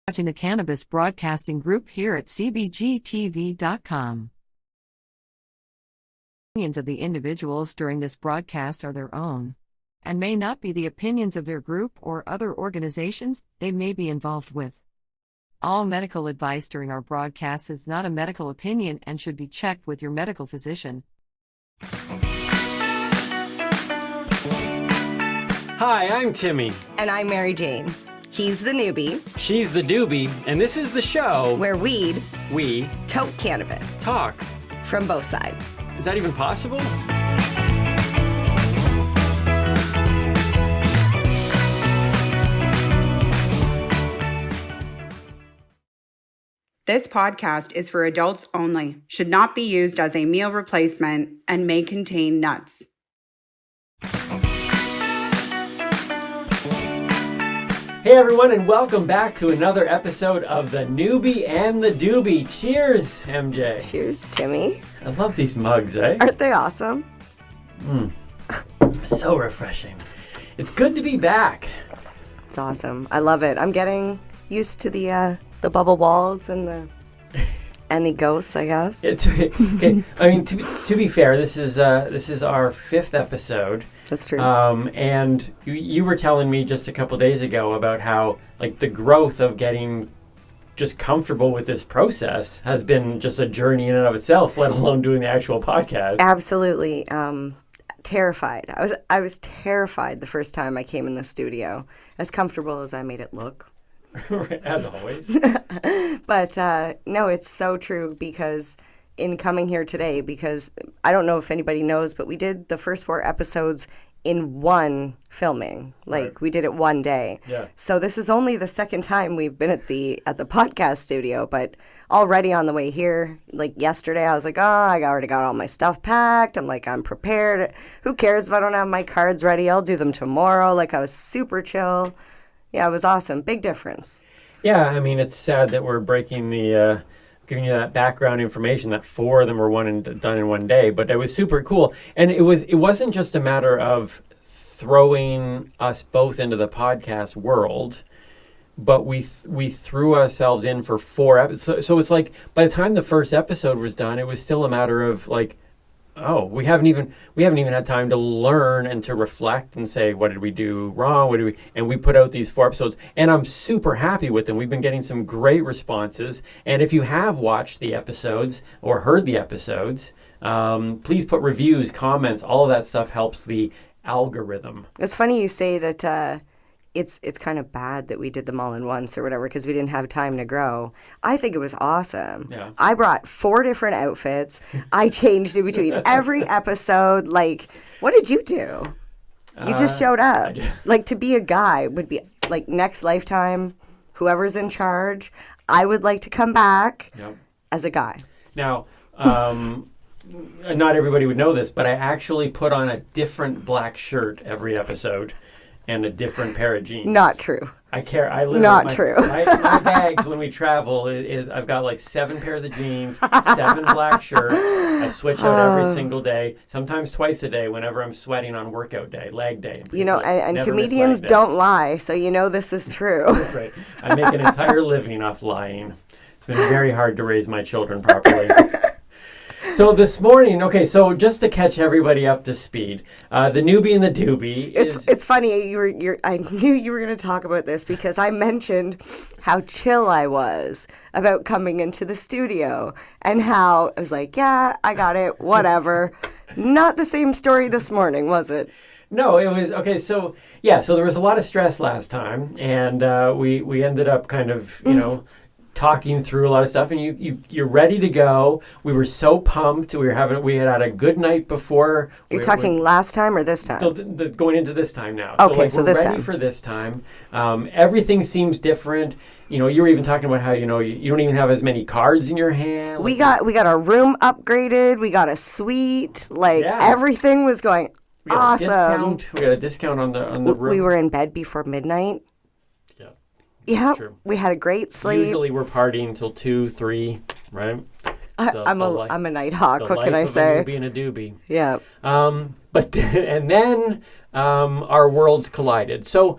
Watching the Cannabis Broadcasting Group here at cbgtv.com. Opinions of the individuals during this broadcast are their own, and may not be the opinions of their group or other organizations they may be involved with. All medical advice during our broadcast is not a medical opinion and should be checked with your medical physician. Hi, I'm Timmy. And I'm Mary Jane. He's the newbie. She's the doobie, and this is the show where we tote cannabis talk from both sides. Is that even possible? This podcast is for adults only, should not be used as a meal replacement, and may contain nuts. Hey everyone, and welcome back to another episode of the Noobie and the Doobie. Cheers, MJ. Cheers, Timmy. I love these mugs, eh? Aren't they awesome? So refreshing. It's good to be back. It's awesome. I love it. I'm getting used to the bubble walls and the ghosts, I guess. I mean, to be fair, this is our fifth episode. That's true. And you were telling me just a couple days ago about how like the growth of getting just comfortable with this process has been just a journey in and of itself, let alone doing the actual podcast. Absolutely. Terrified. I was terrified the first time I came in the studio, as comfortable as I made it look. As always. But no, it's so true, because in coming here today, because I don't know if anybody knows, but we did the first 4 episodes in one filming. Like, we did it one day. Yeah. So this is only the second time we've been at the podcast studio, but already on the way here, like yesterday, I was like, I already got all my stuff packed. I'm like, I'm prepared. Who cares if I don't have my cards ready? I'll do them tomorrow. Like, I was super chill. Yeah, it was awesome. Big difference. Yeah, I mean, it's sad that we're breaking the, giving you that background information that 4 of them were done in one day, but it was super cool. And it wasn't just a matter of throwing us both into the podcast world, but we threw ourselves in for 4 episodes. So it's like, by the time the first episode was done, it was still a matter of like, we haven't even had time to learn and to reflect and say, what did we do wrong? And we put out these 4 episodes, and I'm super happy with them. We've been getting some great responses. And if you have watched the episodes or heard the episodes, please put reviews, comments, all of that stuff helps the algorithm. It's funny you say that it's kind of bad that we did them all in once or whatever, because we didn't have time to grow. I think it was awesome. Yeah. I brought 4 different outfits. I changed in between every episode. Like, what did you do? You just showed up. Like, to be a guy would be, like, next lifetime, whoever's in charge, I would like to come back as a guy. Now, not everybody would know this, but I actually put on a different black shirt every episode and a different pair of jeans. Not true. I live Not with true. My bags when we travel is I've got like 7 pairs of jeans, 7 black shirts. I switch out every single day, sometimes twice a day whenever I'm sweating on workout day, leg day. You know, and comedians don't lie, so you know this is true. That's right. I make an entire living off lying. It's been very hard to raise my children properly. So this morning, so just to catch everybody up to speed, the Noobie and the Doobie It's funny, I knew you were going to talk about this, because I mentioned how chill I was about coming into the studio, and how I was like, yeah, I got it, whatever. Not the same story this morning, was it? No, it was, so there was a lot of stress last time, and we ended up kind of, talking through a lot of stuff, and you're ready to go. We were so pumped. We had a good night before. You're talking last time or this time? So going into this time now. Okay, so we're ready time. For this time. Everything seems different. You were even talking about how you don't even have as many cards in your hand. We got our room upgraded. We got a suite. Everything was going awesome. We got a discount on the room. We were in bed before midnight. Yeah, we had a great sleep. Usually we're partying till 2, 3, right? I'm a night hawk. What can I say? The life of a Noobie and a Doobie. Yeah. And then our worlds collided. So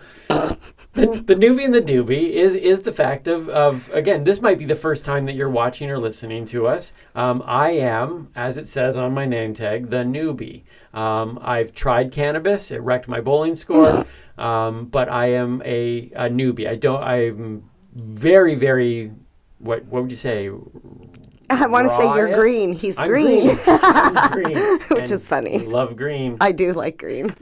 The Noobie and the Doobie is the fact of again, this might be the first time that you're watching or listening to us. I am, as it says on my name tag, the Noobie. I've tried cannabis. It wrecked my bowling score. But I am a newbie. I'm very, very, what would you say? I want to say you're green. He's I'm green. I'm green. Which is funny. I love green. I do like green.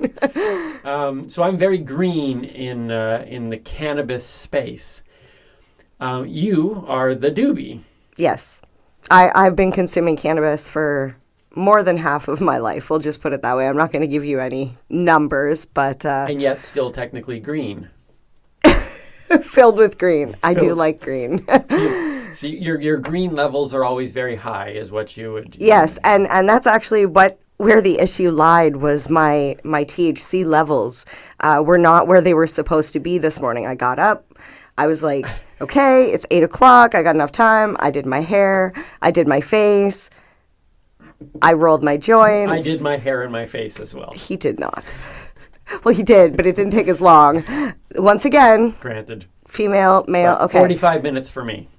So I'm very green in the cannabis space. You are the doobie. Yes. I've been consuming cannabis for more than half of my life. We'll just put it that way. I'm not going to give you any numbers, but... and yet still technically green. Filled with green. I do like green. So your green levels are always very high, is what you would. Yes, and that's actually where the issue lied, was my THC levels were not where they were supposed to be this morning. I got up. I was like, okay, it's 8 o'clock. I got enough time. I did my hair. I did my face. I rolled my joints. I did my hair and my face as well. He did not. Well, he did, but it didn't take as long. Once again. Granted. Female, male, okay. 45 minutes for me.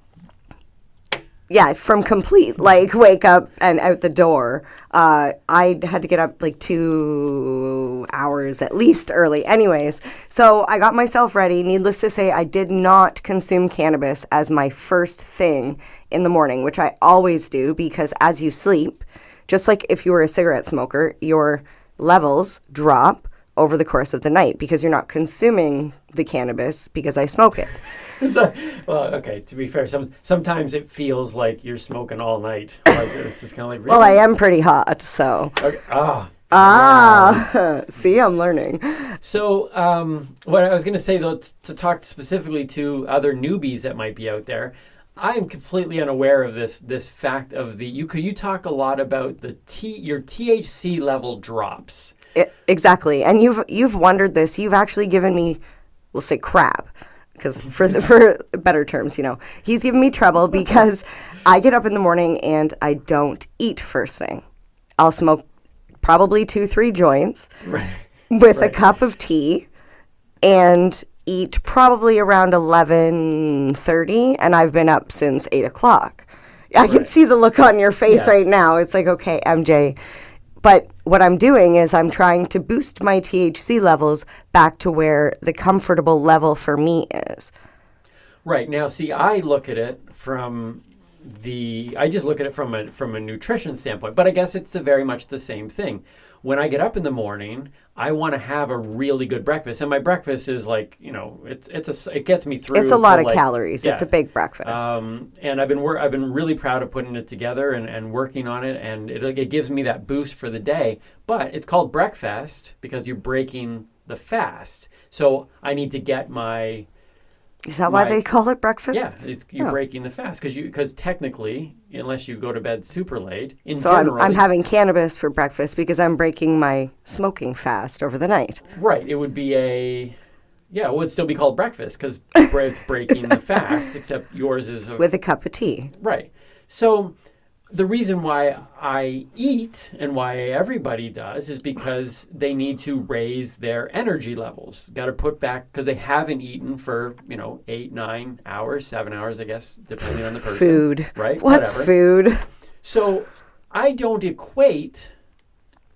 Yeah, from complete, wake up and out the door. I had to get up 2 hours at least early. Anyways, so I got myself ready. Needless to say, I did not consume cannabis as my first thing in the morning, which I always do, because as you sleep, just like if you were a cigarette smoker, your levels drop over the course of the night because you're not consuming the cannabis because I smoke it. So, well, okay, to be fair, sometimes it feels like you're smoking all night. It's just kind of like, really? Well, I am pretty hot, so. Okay. Wow. See, I'm learning. So, what I was going to say, though, to talk specifically to other newbies that might be out there, I'm completely unaware of this fact of you talk a lot about your THC level drops. Exactly, and you've wondered this. You've actually given me, we'll say, crap, because for better terms, he's given me trouble because I get up in the morning and I don't eat first thing. I'll smoke probably 2-3 joints with a cup of tea and eat probably around 11:30, and I've been up since 8 o'clock. I can see the look on your face right now. It's like, okay, MJ. But what I'm doing is I'm trying to boost my THC levels back to where the comfortable level for me is. Right. Now, see, I look at it from a nutrition standpoint, but I guess it's very much the same thing. When I get up in the morning, I want to have a really good breakfast, and my breakfast is it gets me through. It's a lot of calories. Yeah. It's a big breakfast. And I've been really proud of putting it together and working on it, and it gives me that boost for the day. But it's called breakfast because you're breaking the fast. So I need to get my. Is that why they call it breakfast? Yeah, you're breaking the fast because technically, unless you go to bed super late, I'm having cannabis for breakfast because I'm breaking my smoking fast over the night. Right, it would be it would still be called breakfast because it's breaking the fast, except yours is with a cup of tea. Right. So the reason why I eat and why everybody does is because they need to raise their energy levels. Got to put back, because they haven't eaten for, 8, 9 hours, 7 hours, I guess, depending on the person. Food. Right? What's food? So I don't equate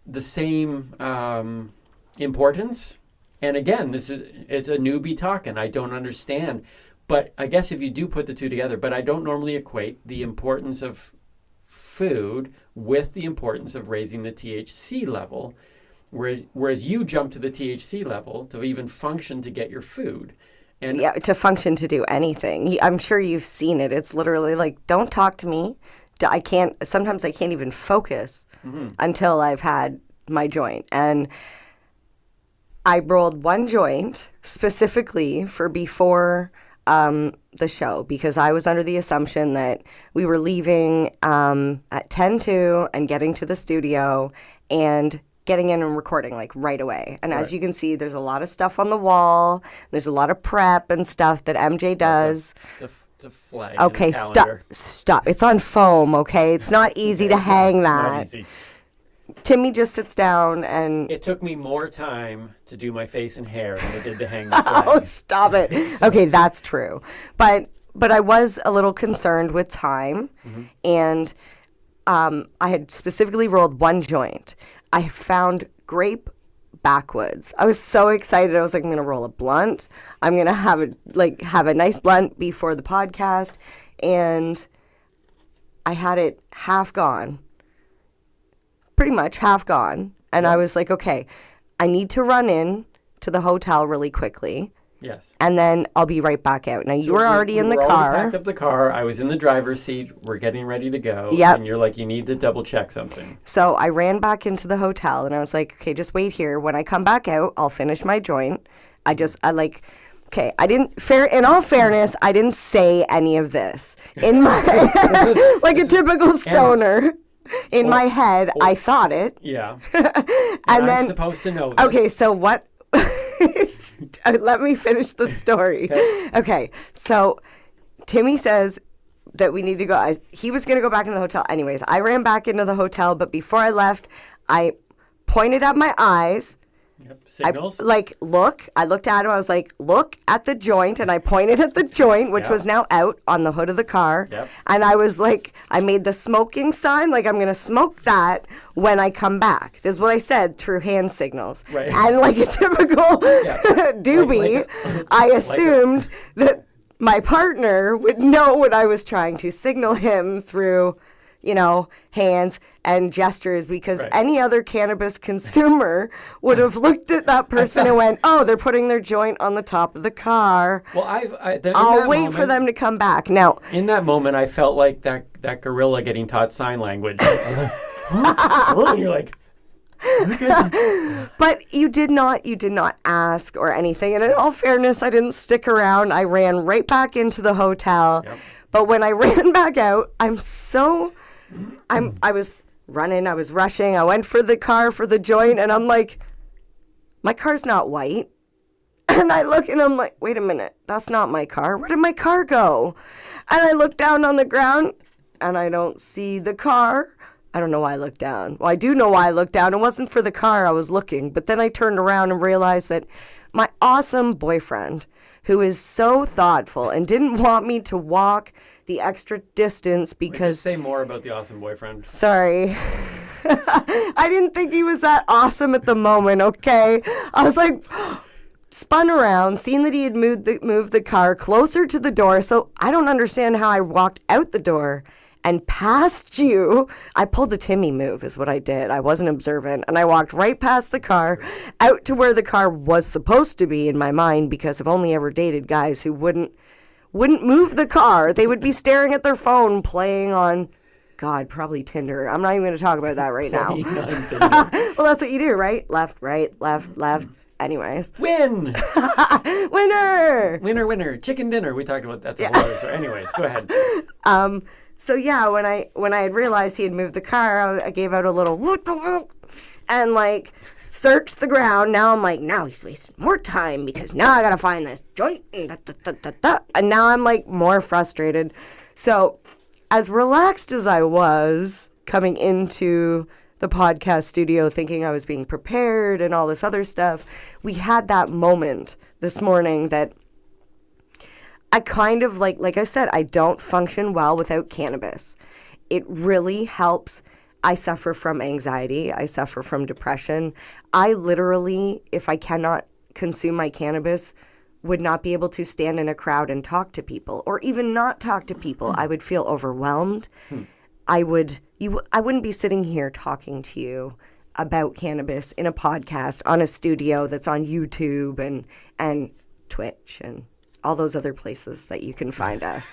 the same importance. And again, it's a newbie talking. I don't understand. But I guess if you do put the two together, but I don't normally equate the importance of food with the importance of raising the THC level, whereas you jump to the THC level to even function to get your food. And to function to do anything. I'm sure you've seen it. It's literally like, don't talk to me. Sometimes I can't even focus until I've had my joint. And I rolled one joint specifically for before the show, because I was under the assumption that we were leaving at 10:02 and getting to the studio and getting in and recording right away. And as you can see, there's a lot of stuff on the wall. There's a lot of prep and stuff that MJ does. It's a flag. Okay, stop. It's on foam, okay? It's not easy to hang that. Not easy. Timmy just sits down and... It took me more time to do my face and hair than it did to hang the flag. Oh, stop it. Okay, that's true. But I was a little concerned with time, and I had specifically rolled one joint. I found grape backwoods. I was so excited. I was like, I'm going to roll a blunt. I'm going to have a nice blunt before the podcast, and I had it half gone. Pretty much half gone. And I was like, okay, I need to run in to the hotel really quickly. Yes. And then I'll be right back out. Now, you were already in the car. I packed up the car. I was in the driver's seat. We're getting ready to go. Yep. And you're like, you need to double check something. So I ran back into the hotel and I was like, okay, just wait here. When I come back out, I'll finish my joint. Okay, in all fairness, I didn't say any of this. In my, like a typical stoner. In my head, I thought it. Yeah. And then I'm supposed to know this. Okay, so what? Let me finish the story. Okay, so Timmy says that we need to go. He was going to go back into the hotel. Anyways, I ran back into the hotel, but before I left, I pointed at my eyes. Yep. Signals. Look. I looked at him. I was like, look at the joint. And I pointed at the joint, which was now out on the hood of the car. Yep. And I was like, I made the smoking sign, like I'm going to smoke that when I come back. This is what I said through hand signals. Right. And like a typical doobie, I assumed that my partner would know what I was trying to signal him through, hands and gestures, because any other cannabis consumer would have looked at that person and went, oh, they're putting their joint on the top of the car. Well, I'll wait for them to come back. Now, in that moment, I felt like that gorilla getting taught sign language. And you're like, but you did not ask or anything. And in all fairness, I didn't stick around. I ran right back into the hotel. Yep. But when I ran back out, I was running, I was rushing. I went for the car for the joint, and I'm like, my car's not white. And I look and I'm like, wait a minute, that's not my car. Where did my car go? And I look down on the ground and I don't see the car. I don't know why I looked down. Well, I do know why I looked down. It wasn't for the car I was looking. But then I turned around and realized that my awesome boyfriend, who is so thoughtful and didn't want me to walk the extra distance because... Just say more about the awesome boyfriend. Sorry. I didn't think he was that awesome at the moment, okay? I was like... spun around, seen that he had moved the car closer to the door. So I don't understand how I walked out the door and past you. I pulled the Timmy move is what I did. I wasn't observant. And I walked right past the car out to where the car was supposed to be in my mind, because I've only ever dated guys who wouldn't move the car. They would be staring at their phone playing on, God, probably Tinder. I'm not even going to talk about that right now. Well, that's what you do, right? Left, right, left, left. Anyways. Win! Winner! Chicken dinner. We talked about that's a whole other story. Anyways, go ahead. So yeah, when I had realized he had moved the car, I gave out a little what the fuck, and like searched the ground. Now I'm like, now he's wasting more time because now I gotta find this joint and now I'm like more frustrated. So as relaxed as I was coming into the podcast studio thinking I was being prepared and all this other stuff, we had that moment this morning that I kind of like I said, I don't function well without cannabis. It really helps. I suffer from anxiety. I suffer from depression. I literally, if I cannot consume my cannabis, would not be able to stand in a crowd and talk to people, or even not talk to people. I would feel overwhelmed. I wouldn't be sitting here talking to you about cannabis in a podcast on a studio that's on YouTube and Twitch and all those other places that you can find us,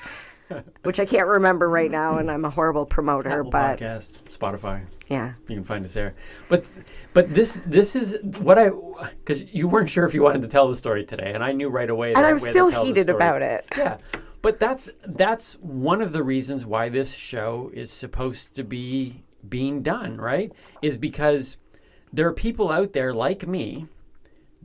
which I can't remember right now, and I'm a horrible promoter. Apple but Podcast, Spotify. Yeah, you can find us there. But this is what because you weren't sure if you wanted to tell the story today, and I knew right away. And I'm still heated about it. Yeah. But that's one of the reasons why this show is supposed to be being done, right? Is because there are people out there like me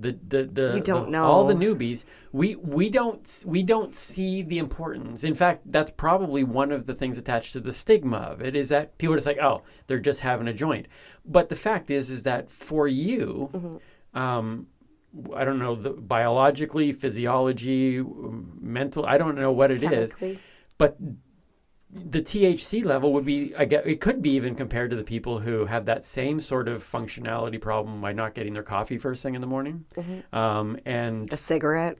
You don't know. all the newbies, we don't see the importance. In fact, that's probably one of the things attached to the stigma of it, is that people are just like, oh, they're just having a joint. But the fact is that for you, I don't know, biologically, physiology, mental, I don't know what it Chemically. is, but the THC level would be, I guess, it could be even compared to the people who have that same sort of functionality problem by not getting their coffee first thing in the morning, and A cigarette.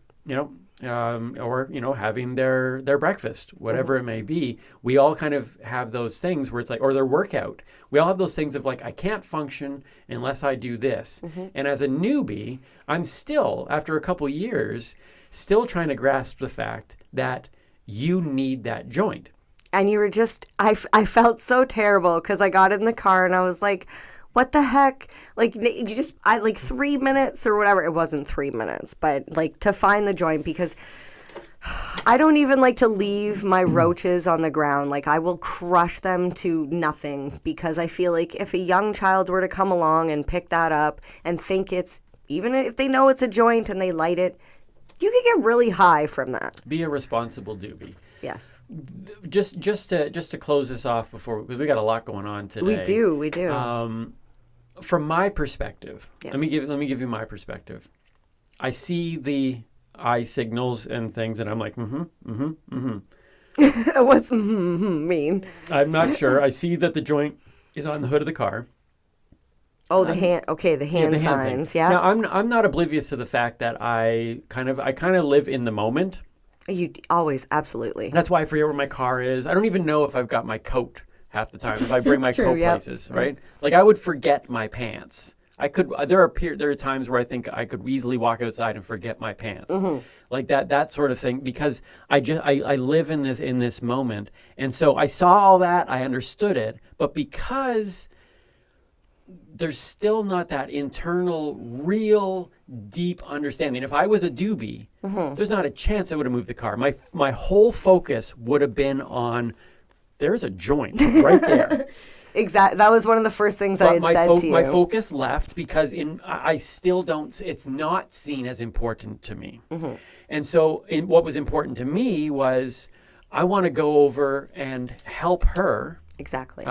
or having their breakfast, whatever it may be. We all kind of have those things where it's like, or their workout. We all have those things of like, I can't function unless I do this. And as a newbie, I'm still, after a couple years, still trying to grasp the fact that you need that joint. And you were just, I felt so terrible because I got in the car and I was like, what the heck? Like, like 3 minutes or whatever. It wasn't 3 minutes, but like to find the joint, because I don't even like to leave my roaches on the ground. Like, I will crush them to nothing, because I feel like if a young child were to come along and pick that up and think it's, even if they know it's a joint and they light it, you could get really high from that. Be a responsible doobie. Yes. Just to close this off because we got a lot going on today. We do. From my perspective, Yes. let me give you my perspective. I see the eye signals and things, and I'm like, What's mean? I'm not sure. I see that the joint is on the hood of the car. Oh, the hand. Okay, the hand the hand signs. thing. Yeah. Now, I'm not oblivious to the fact that I kind of live in the moment. You always, absolutely. That's why I forget where my car is. I don't even know if I've got my coat half the time if I bring my It's true, coat yep. places, right? Like, I would forget my pants. I could. There are times where I think I could easily walk outside and forget my pants, like that sort of thing, because I live in this moment, and so I saw all that, I understood it, but because there's still not that internal, real, deep understanding. If I was a doobie, there's not a chance I would have moved the car. My whole focus would have been on, there's a joint right there. Exactly. That was one of the first things I had said to you. My focus left because I still don't, it's not seen as important to me. And so what was important to me was, I want to go over and help her. Exactly.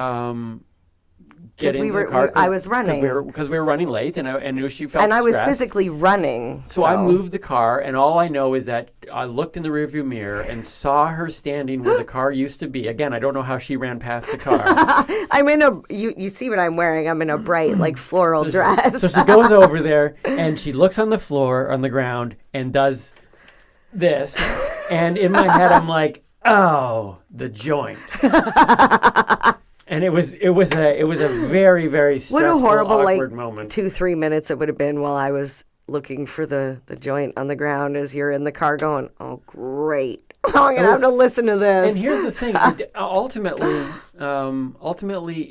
Get into the car. I was running. Because we were running late, and I knew she felt and I was stressed. physically running. So I moved the car, and all I know is that I looked in the rearview mirror and saw her standing where the car used to be. Again, I don't know how she ran past the car. I'm in a, you see what I'm wearing. I'm in a bright, like, floral dress. So she goes over there, and she looks on the floor, on the ground, and does this. And in my head, I'm like, oh, the joint. And it was a very, very stressful, what a horrible, awkward like, moment. 2-3 minutes it would have been while I was looking for the joint on the ground as you're in the car going, oh, great. I'm going to have to listen to this. And here's the thing. Ultimately,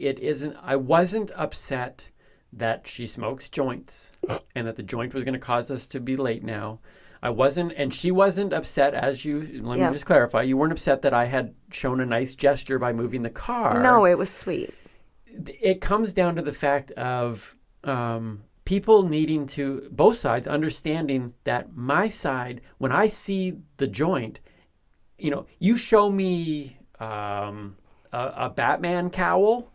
it isn't. I wasn't upset that she smokes joints and that the joint was going to cause us to be late now. I wasn't, and she wasn't upset, let me just clarify, you weren't upset that I had shown a nice gesture by moving the car. No, it was sweet. It comes down to the fact of people needing to, both sides, understanding that my side, when I see the joint, you show me a Batman cowl,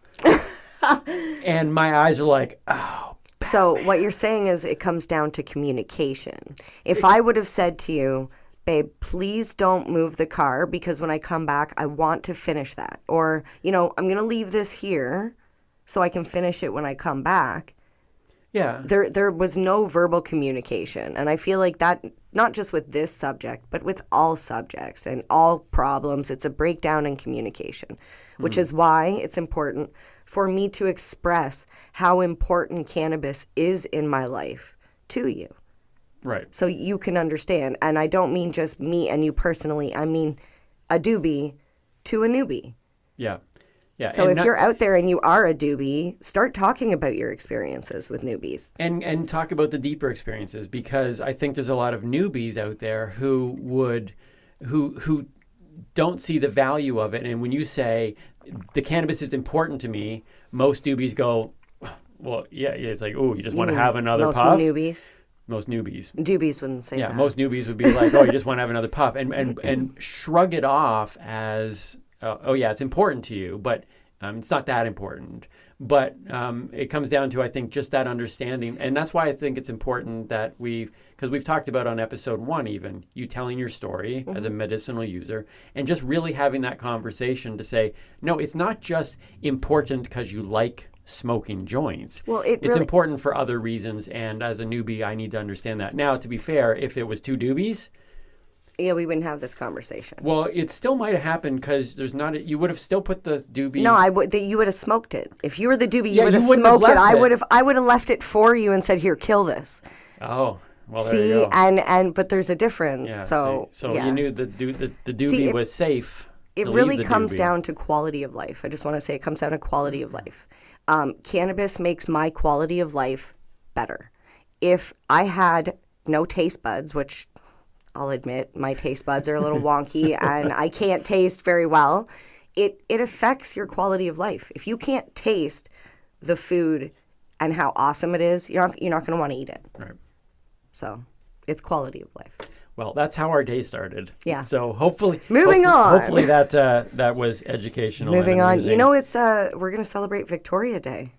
and my eyes are like, oh. So what you're saying is it comes down to communication. If I would have said to you, babe, please don't move the car because when I come back, I want to finish that. Or, I'm going to leave this here so I can finish it when I come back. Yeah. There was no verbal communication. And I feel like that, not just with this subject, but with all subjects and all problems, it's a breakdown in communication, which is why it's important for me to express how important cannabis is in my life to you. Right. So you can understand. And I don't mean just me and you personally. I mean a doobie to a newbie. Yeah. Yeah. So if you're out there and you are a doobie, start talking about your experiences with newbies. And talk about the deeper experiences, because I think there's a lot of newbies out there who don't see the value of it. And when you say the cannabis is important to me, most doobies go, well, yeah, it's like, oh, you just want to have another most puff? Newbies. Most newbies. Doobies wouldn't say Yeah, that. most newbies would be like, oh, you just want to have another puff, and shrug it off as, oh yeah, it's important to you, but it's not that important. But it comes down to, I think, just that understanding, and that's why I think it's important that because we've talked about on episode 1 even, you telling your story as a medicinal user, and just really having that conversation to say, no, it's not just important because you like smoking joints. Well, it's important for other reasons, and as a newbie, I need to understand that. Now, to be fair, if it was 2 doobies, yeah, we wouldn't have this conversation. well, it still might have happened because there's not. You would have still put the doobie. No, you would have smoked it. If you were the doobie, you Yeah, would have you wouldn't have smoked it. left I would have left it for you and said, "Here, kill this." Oh, well, there See, you go. and but there's a difference. Yeah, so you knew the doobie See, was safe. It to really leave the comes doobie. down to quality of life. I just want to say it comes down to quality of life. Cannabis makes my quality of life better. If I had no taste buds, which I'll admit my taste buds are a little wonky and I can't taste very well, it affects your quality of life. If you can't taste the food and how awesome it is, you're not going to want to eat it. Right. So it's quality of life. Well, that's how our day started. Yeah. So hopefully, Moving on. Hopefully that was educational. Moving and on. amusing. You know, it's we're going to celebrate Victoria Day.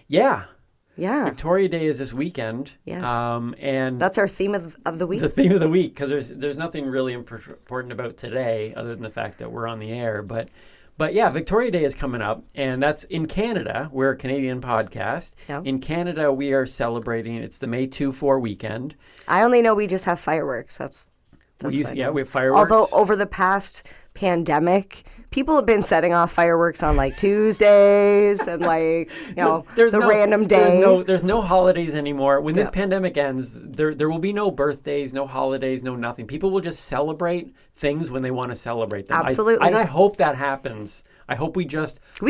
Yeah. Yeah. Victoria Day is this weekend. Yes. And That's our theme of the week. the theme of the week, because there's nothing really important about today other than the fact that we're on the air. But yeah, Victoria Day is coming up, and that's in Canada. We're a Canadian podcast. Yeah. In Canada, we are celebrating. It's the May 2-4 weekend. I only know we just have fireworks. That's what I know. We have fireworks. Although over the past pandemic, people have been setting off fireworks on like Tuesdays and like, random day. There's no holidays anymore. When this pandemic ends, there will be no birthdays, no holidays, no nothing. People will just celebrate things when they want to celebrate them. Absolutely. And I hope that happens. I hope we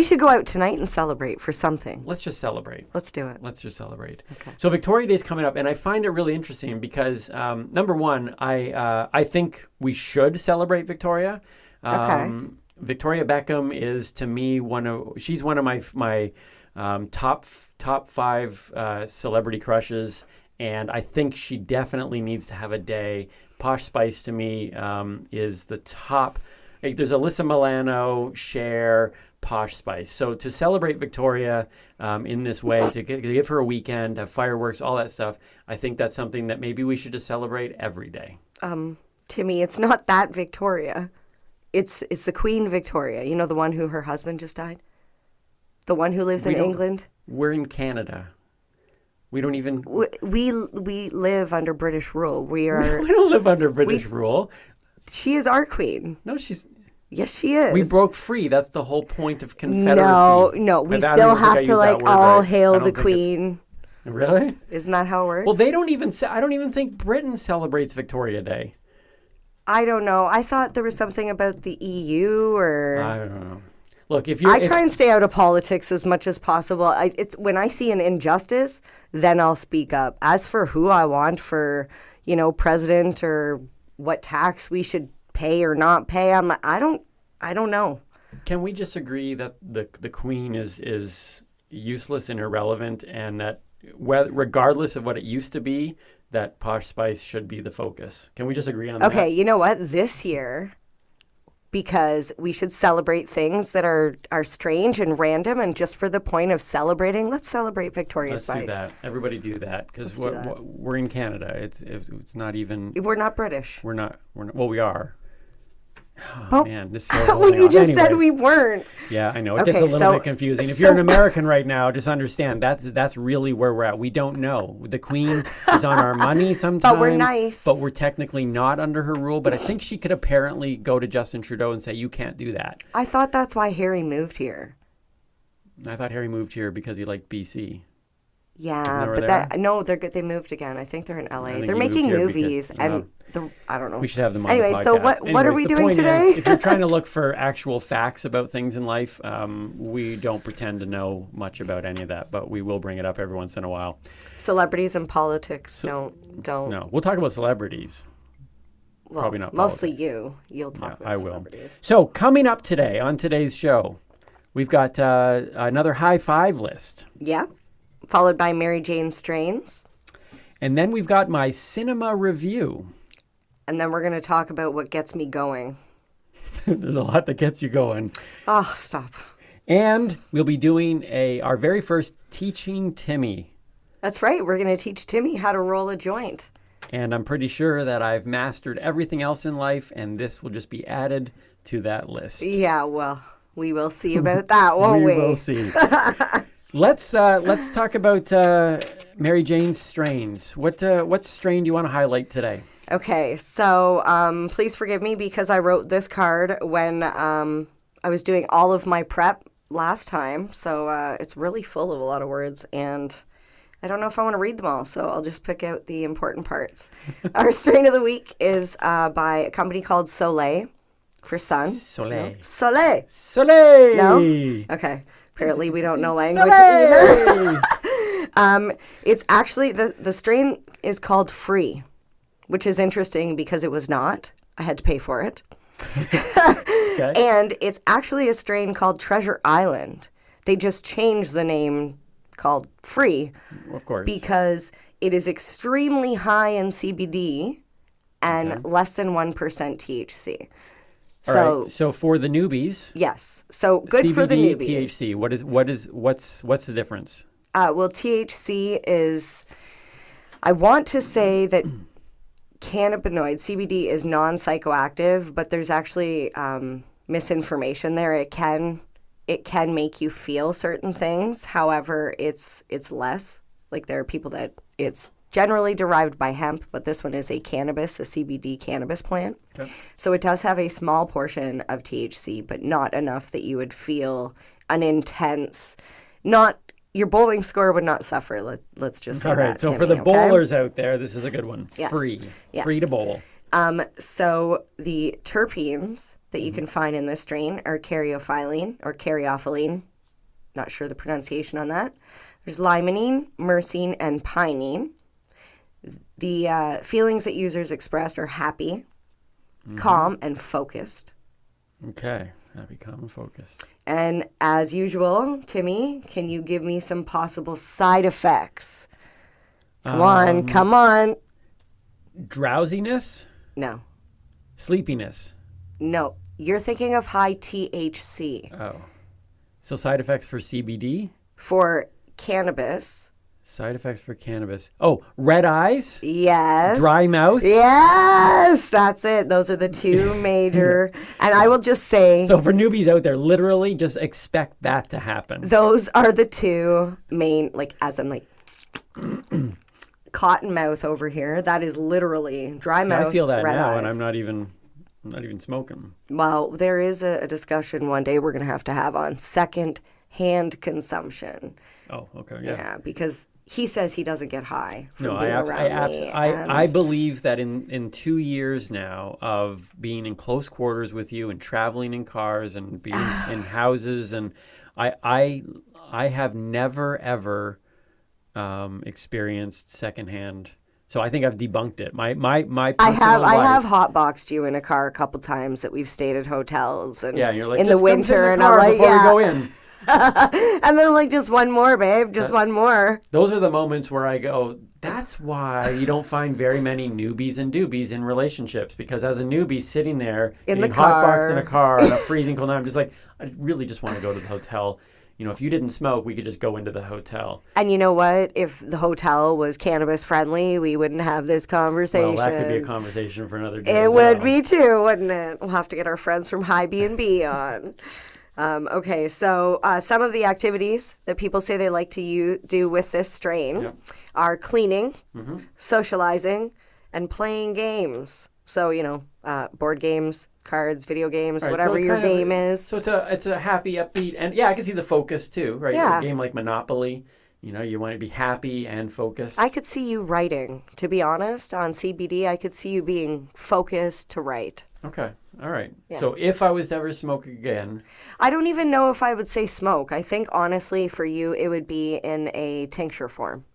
should go out tonight and celebrate for something. let's just celebrate. Let's do it. Let's just celebrate. Okay. So Victoria Day is coming up, and I find it really interesting because number one, I think we should celebrate Victoria. Okay. Victoria Beckham is, to me, she's one of my top 5 celebrity crushes, and I think she definitely needs to have a day. Posh Spice to me is the top. Like, there's Alyssa Milano, Cher, Posh Spice. So to celebrate Victoria in this way, to give her a weekend, have fireworks, all that stuff, I think that's something that maybe we should just celebrate every day. Timmy, it's not that Victoria. It's the Queen Victoria. You know, the one who her husband just died? The one who lives in England? We're in Canada. We don't even... We live under British rule. We are... We don't live under British rule. She is our queen. No, she's... Yes, she is. We broke free. That's the whole point of Confederacy. No. We I don't still even think I have to, used like, that word all right. I hail don't the think queen. Really? Isn't that how it works? Well, they don't even say... I don't even think Britain celebrates Victoria Day. I don't know. I thought there was something about the EU or... I don't know. Look, I try and stay out of politics as much as possible. It's when I see an injustice, then I'll speak up. As for who I want for, president or what tax we should pay or not pay, I'm like, I don't know. Can we just agree that the Queen is useless and irrelevant, and that regardless of what it used to be, that Posh Spice should be the focus? Can we just agree on that? Okay, you know what? This year, because we should celebrate things that are strange and random, and just for the point of celebrating, let's celebrate Victoria Spice. Let's do that. Everybody do that, because we're in Canada. It's not even... We're not British. We're not. Well, we are. Oh, man, this is so well, you just said Anyways. we weren't. Yeah, I know. It gets a little bit confusing. If you're an American right now, just understand that's really where we're at. We don't know. The Queen is on our money sometimes. But we're nice. But we're technically not under her rule. But I think she could apparently go to Justin Trudeau and say, you can't do that. I thought that's why Harry moved here. I thought Harry moved here because he liked BC. Yeah, but they moved again. I think they're in LA. They're making movies, and I don't know. We should have them on anyway, the podcast. So what are we doing today? Is, if you're trying to look for actual facts about things in life, we don't pretend to know much about any of that, but we will bring it up every once in a while. Celebrities and politics don't. No, we'll talk about celebrities. Well, probably not. Mostly politics. You'll talk about I will. celebrities. So coming up today on today's show, we've got another high five list. Yeah. Followed by Mary Jane Strains. And then we've got my cinema review. And then we're going to talk about what gets me going. There's a lot that gets you going. Oh, stop. And we'll be doing our very first Teaching Timmy. That's right. We're going to teach Timmy how to roll a joint. And I'm pretty sure that I've mastered everything else in life, and this will just be added to that list. Yeah, well, we will see about that, won't we? We will see. Let's talk about Mary Jane's strains. What strain do you want to highlight today? Okay, so please forgive me because I wrote this card when I was doing all of my prep last time. So it's really full of a lot of words, and I don't know if I want to read them all, so I'll just pick out the important parts. Our strain of the week is by a company called Soleil for sun. Soleil. No? Soleil. Soleil. No? Okay. Apparently we don't know language Soleil. either. It's actually, the strain is called Free, which is interesting because it was not. I had to pay for it. Okay. And it's actually a strain called Treasure Island. They just changed the name called Free. Of course. Because it is extremely high in CBD and less than 1% THC. All right. So for the newbies, Yes. So good CBD, for the newbies. THC. What's the difference? Well, THC is, I want to say that cannabinoid, CBD, is non-psychoactive, but there's actually misinformation there. It can make you feel certain things. However, it's less. Like there are people that it's generally derived by hemp, but this one is a CBD cannabis plant. Okay. So it does have a small portion of THC, but not enough that you would feel an intense, your bowling score would not suffer. Let's just say All right. that, So Timmy, for the okay? bowlers out there, this is a good one. Yes. Free. Yes. Free to bowl. So the terpenes that you can find in this strain are caryophyllene or caryophyllene. Not sure the pronunciation on that. There's limonene, myrcene, and pinene. The feelings that users express are happy, calm, and focused. Okay. Happy, calm, and focused. And as usual, Timmy, can you give me some possible side effects? Come on. Drowsiness? No. Sleepiness? No. You're thinking of high THC. Oh. So side effects for CBD? For cannabis. Side effects for cannabis. Oh, red eyes? Yes. Dry mouth? Yes, that's it. Those are the two major. And I will just say, So for newbies out there, literally just expect that to happen. those are the two main, like, as I'm like, cotton mouth over here. That is literally dry mouth. I feel that red now, eyes. and I'm not even smoking. Well, there is a discussion one day we're going to have on second-hand consumption. Oh, okay, Yeah, because he says he doesn't get high from No, being around me. I believe that in 2 years now of being in close quarters with you and traveling in cars and being in houses, and I have never ever experienced secondhand. So I think I've debunked it. My I personal have life- hotboxed you in a car a couple times that we've stayed at hotels and Yeah, you're like, in "Just the come sit in winter, the and car I'm like, before yeah. we go in. And then I'm like, just one more, babe, just one more. Those are the moments where I go, that's why you don't find very many newbies and doobies in relationships. Because as a newbie sitting there In the getting hotboxed car. in a car on a freezing cold night, I'm just like, I really just want to go to the hotel. You know, if you didn't smoke, we could just go into the hotel. And you know what? If the hotel was cannabis friendly, we wouldn't have this conversation. Well, that could be a conversation for another day. It would be too, wouldn't it? We'll have to get our friends from High B&B on. Okay, so some of the activities that people say they like to do with this strain are cleaning, socializing, and playing games. So, you know, board games, cards, video games, Right, whatever so it's your kind of- game is. So it's a happy, upbeat, and yeah, I can see the focus too, right? Yeah. A game like Monopoly, you know, you want to be happy and focused. I could see you writing, to be honest, on CBD. I could see you being focused to write. Okay, all right. Yeah. So if I was to ever smoke again, I don't even know if I would say smoke. I think, honestly, for you, it would be in a tincture form,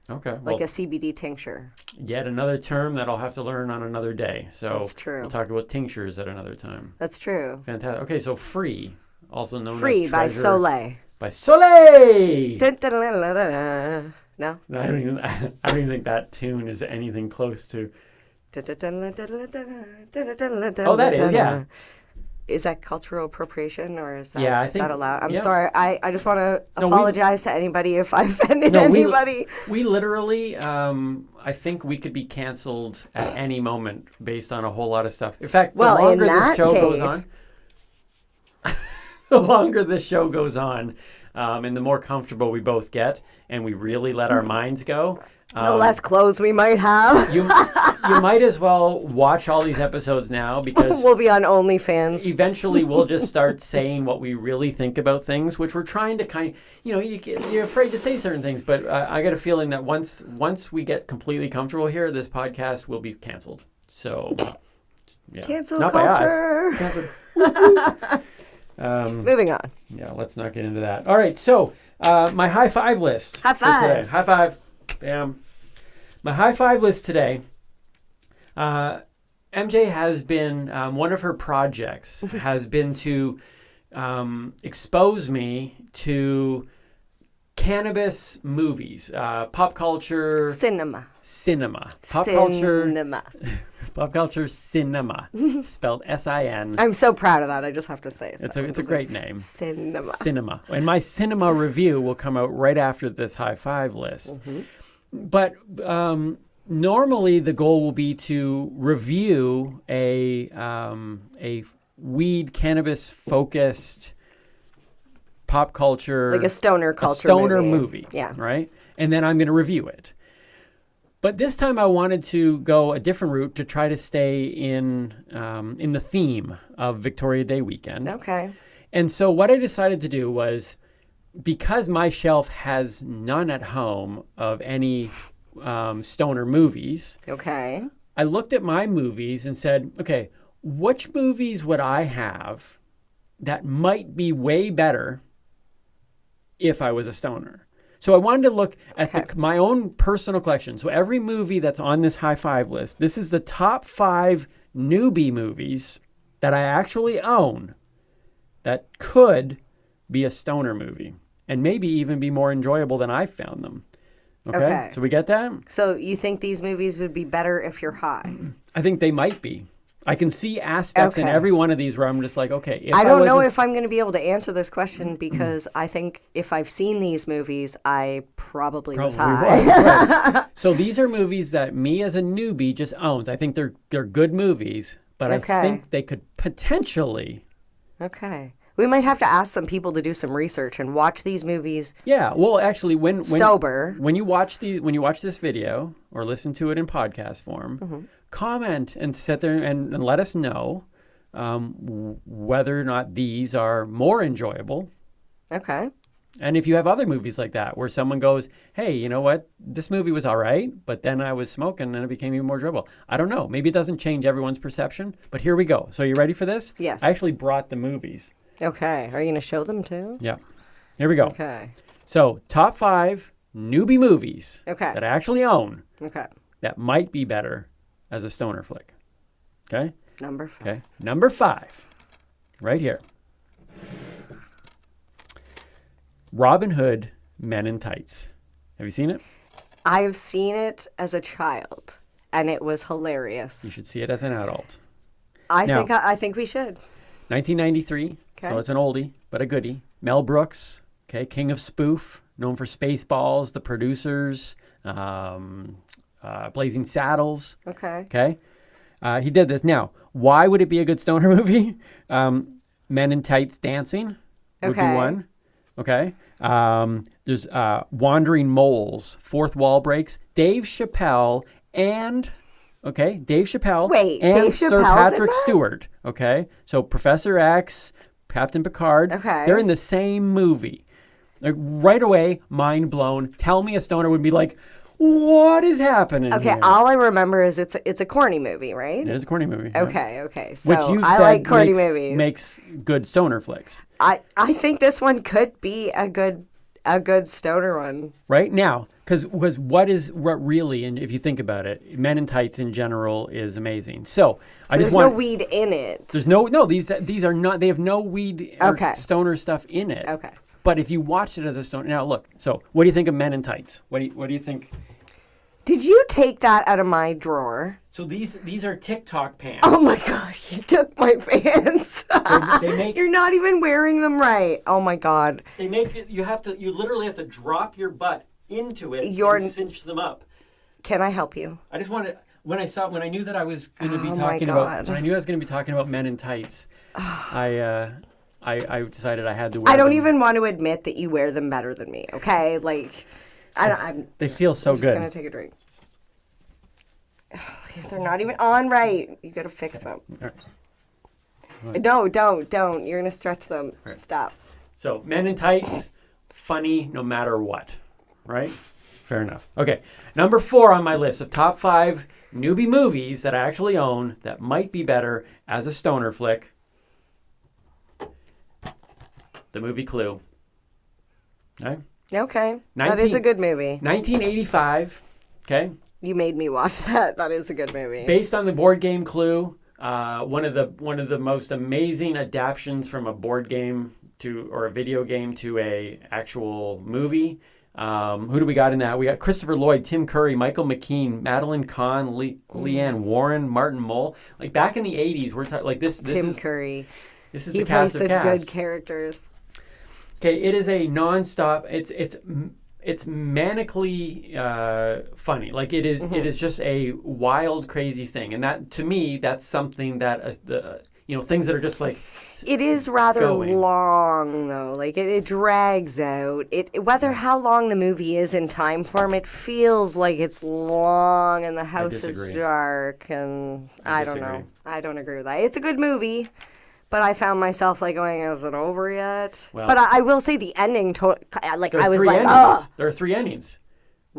okay, like well, a CBD tincture. yet another term that I'll have to learn on another day. So That's true. We'll talk about tinctures at another time. That's true. Fantastic. Okay, so Free, also known Free as by Treasure- Soleil. By Soleil! Dun, dun, dun, dun, dun, dun. No? No, I don't even think that tune is anything close to. Oh, that is, yeah. Is that cultural appropriation or is that, Yeah, I is think- that allowed? I'm yeah. sorry. I just want to No, we- apologize to anybody if I offended No, anybody. we literally, I think we could be canceled at any moment based on a whole lot of stuff. In fact, Well, the longer in this that show goes case- on, the longer this show goes on, and the more comfortable we both get, and we really let our minds go. The less clothes we might have. You might as well watch all these episodes now because We'll be on OnlyFans. eventually we'll just start saying what we really think about things, which we're trying to you're afraid to say certain things, but I got a feeling that once we get completely comfortable here, this podcast will be canceled. So, yeah. Cancel Not culture. by us. Canceled. Moving on. Yeah, let's not get into that. All right, so my high five list. High for today. five. High five. Bam. My high five list today. MJ has been, one of her projects has been to expose me to cannabis movies, pop culture, Cinema. pop culture, Cinema. pop culture cinema, spelled S-I-N. I'm so proud of that. I just have to say it. It's a great name. Cinema. Cinema. And my cinema review will come out right after this high five list. But normally the goal will be to review a weed cannabis focused pop culture, Like a stoner culture movie. Yeah. Right. And then I'm going to review it. But this time I wanted to go a different route to try to stay in the theme of Victoria Day weekend. Okay. And so what I decided to do was, because my shelf has none at home of any stoner movies, Okay. I looked at my movies and said, okay, which movies would I have that might be way better if I was a stoner? So I wanted to look at my own personal collection. So every movie that's on this high five list, this is the top 5 Noobie movies that I actually own that could be a stoner movie and maybe even be more enjoyable than I found them. Okay? So we get that? So you think these movies would be better if you're high? I think they might be. I can see aspects in Okay. every one of these where I'm just like, okay. If I don't know was if I'm going to be able to answer this question because I think if I've seen these movies, I probably was high. was, right. So these are movies that me as a newbie just owns. I think they're good movies, but I think they could potentially. Okay. We might have to ask some people to do some research and watch these movies. Yeah. Well, actually, when Sober. when you watch this video or listen to it in podcast form, comment and sit there and let us know whether or not these are more enjoyable. Okay. And if you have other movies like that where someone goes, hey, you know what? This movie was all right, but then I was smoking and it became even more enjoyable. I don't know. Maybe it doesn't change everyone's perception, but here we go. So you ready for this? Yes. I actually brought the movies. Okay. Are you going to show them too? Yeah. Here we go. Okay. So top 5 newbie movies Okay. that I actually own Okay. that might be better as a stoner flick. Okay? Number 5. Okay. Number 5, right here. Robin Hood, Men in Tights. Have you seen it? I've seen it as a child, and it was hilarious. You should see it as an adult. I Now- think we should. 1993, so Okay. it's an oldie, but a goodie. Mel Brooks, okay, king of spoof, known for Spaceballs, The Producers, Blazing Saddles, Okay. okay? He did this. Now, why would it be a good stoner movie? Men in Tights Dancing would be Okay. one, okay? There's Wandering Moles, Fourth Wall Breaks, Dave Chappelle, and... Okay, Dave Chappelle Wait, and Dave Sir Chappelle's in Patrick that? Stewart. Okay, so Professor X, Captain Picard. Okay. They're in the same movie. Like right away, mind blown. Tell me a stoner would be like, what is happening? Okay, here? all I remember is it's a corny movie, right? It is a corny movie. yeah. Okay. So Which you I said like corny movies. makes good stoner flicks. I think this one could be a good stoner one. Right now, because what really, and if you think about it, Men in Tights in general is amazing. So I just There's want no weed in it. There's no these are not. They have no weed or Okay. stoner stuff in it. Okay. But if you watched it as a stoner, now look. So what do you think of Men in Tights? What do you think? Did you take that out of my drawer? So these are TikTok pants. Oh my God, you took my pants. They make, You're not even wearing them right. Oh my God. They make it, you literally have to drop your butt into it and cinch them up. Can I help you? I just wanted, when I knew that I was going to be talking about Men in Tights, I decided I had to wear I don't them. even want to admit that you wear them better than me, okay? Like, They feel so I'm good. just going to take a drink. They're not even on right. You got to fix them. All right. No, don't. You're going to stretch them. Right. Stop. So, Men in Tights, funny no matter what, right? Fair enough. Okay, number 4 on my list of top 5 newbie movies that I actually own that might be better as a stoner flick. The movie Clue. Okay. That is a good movie. 1985. Okay. You made me watch that. That is a good movie. Based on the board game Clue, one of the most amazing adaptations from a board game or a video game to a actual movie. Who do we got in that? We got Christopher Lloyd, Tim Curry, Michael McKean, Madeline Kahn, Leanne Warren, Martin Mull. Like back in the 80s, we're talking like this. Tim Curry. This is he the cast of plays such cast. good characters. Okay, it is a nonstop. It's manically funny. Like it is. It is just a wild, crazy thing, and that to me, that's something that things that are just like. It is rather long though. Like it drags out. Whether how long the movie is in time form, it feels like it's long and the house is dark, and I don't know. I don't agree with that. It's a good movie. But I found myself like going, is it over yet? Well, but I will say the ending, I was like, oh. There are 3 endings.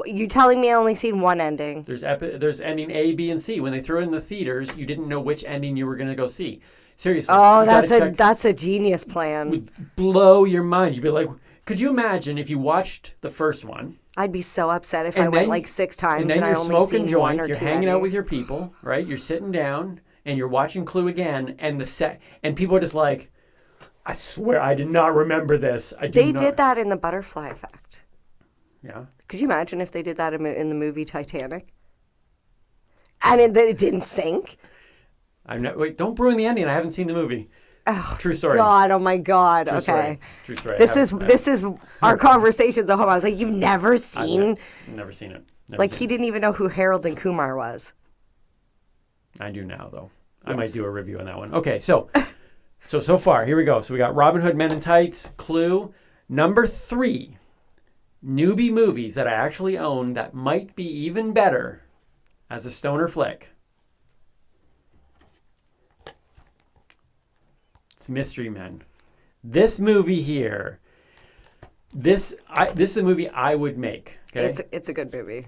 You telling me I only seen one ending? There's ending A, B, and C. When they threw it in the theaters, you didn't know which ending you were going to go see. Seriously. Oh, that's a genius plan. It would blow your mind. You'd be like, could you imagine if you watched the first one? I'd be so upset if I went like 6 times and I only seen joints, one or 2 you're hanging out with your people, right? You're sitting down. And you're watching Clue again, and and people are just like, I swear I did not remember this. They did that in The Butterfly Effect. Yeah. Could you imagine if they did that in the movie Titanic? And it didn't sink? Wait, don't ruin the ending. I haven't seen the movie. Oh, true story. God, oh my God. True okay. True story. This is our conversations at home. I was like, you've never seen? I've never seen it. He didn't even know who Harold and Kumar was. I do now, though. Yes. I might do a review on that one. Okay, so far, here we go. So we got Robin Hood, Men in Tights, Clue. Number 3, newbie movies that I actually own that might be even better as a stoner flick. It's Mystery Men. This movie here, this is a movie I would make. Okay? It's a good movie.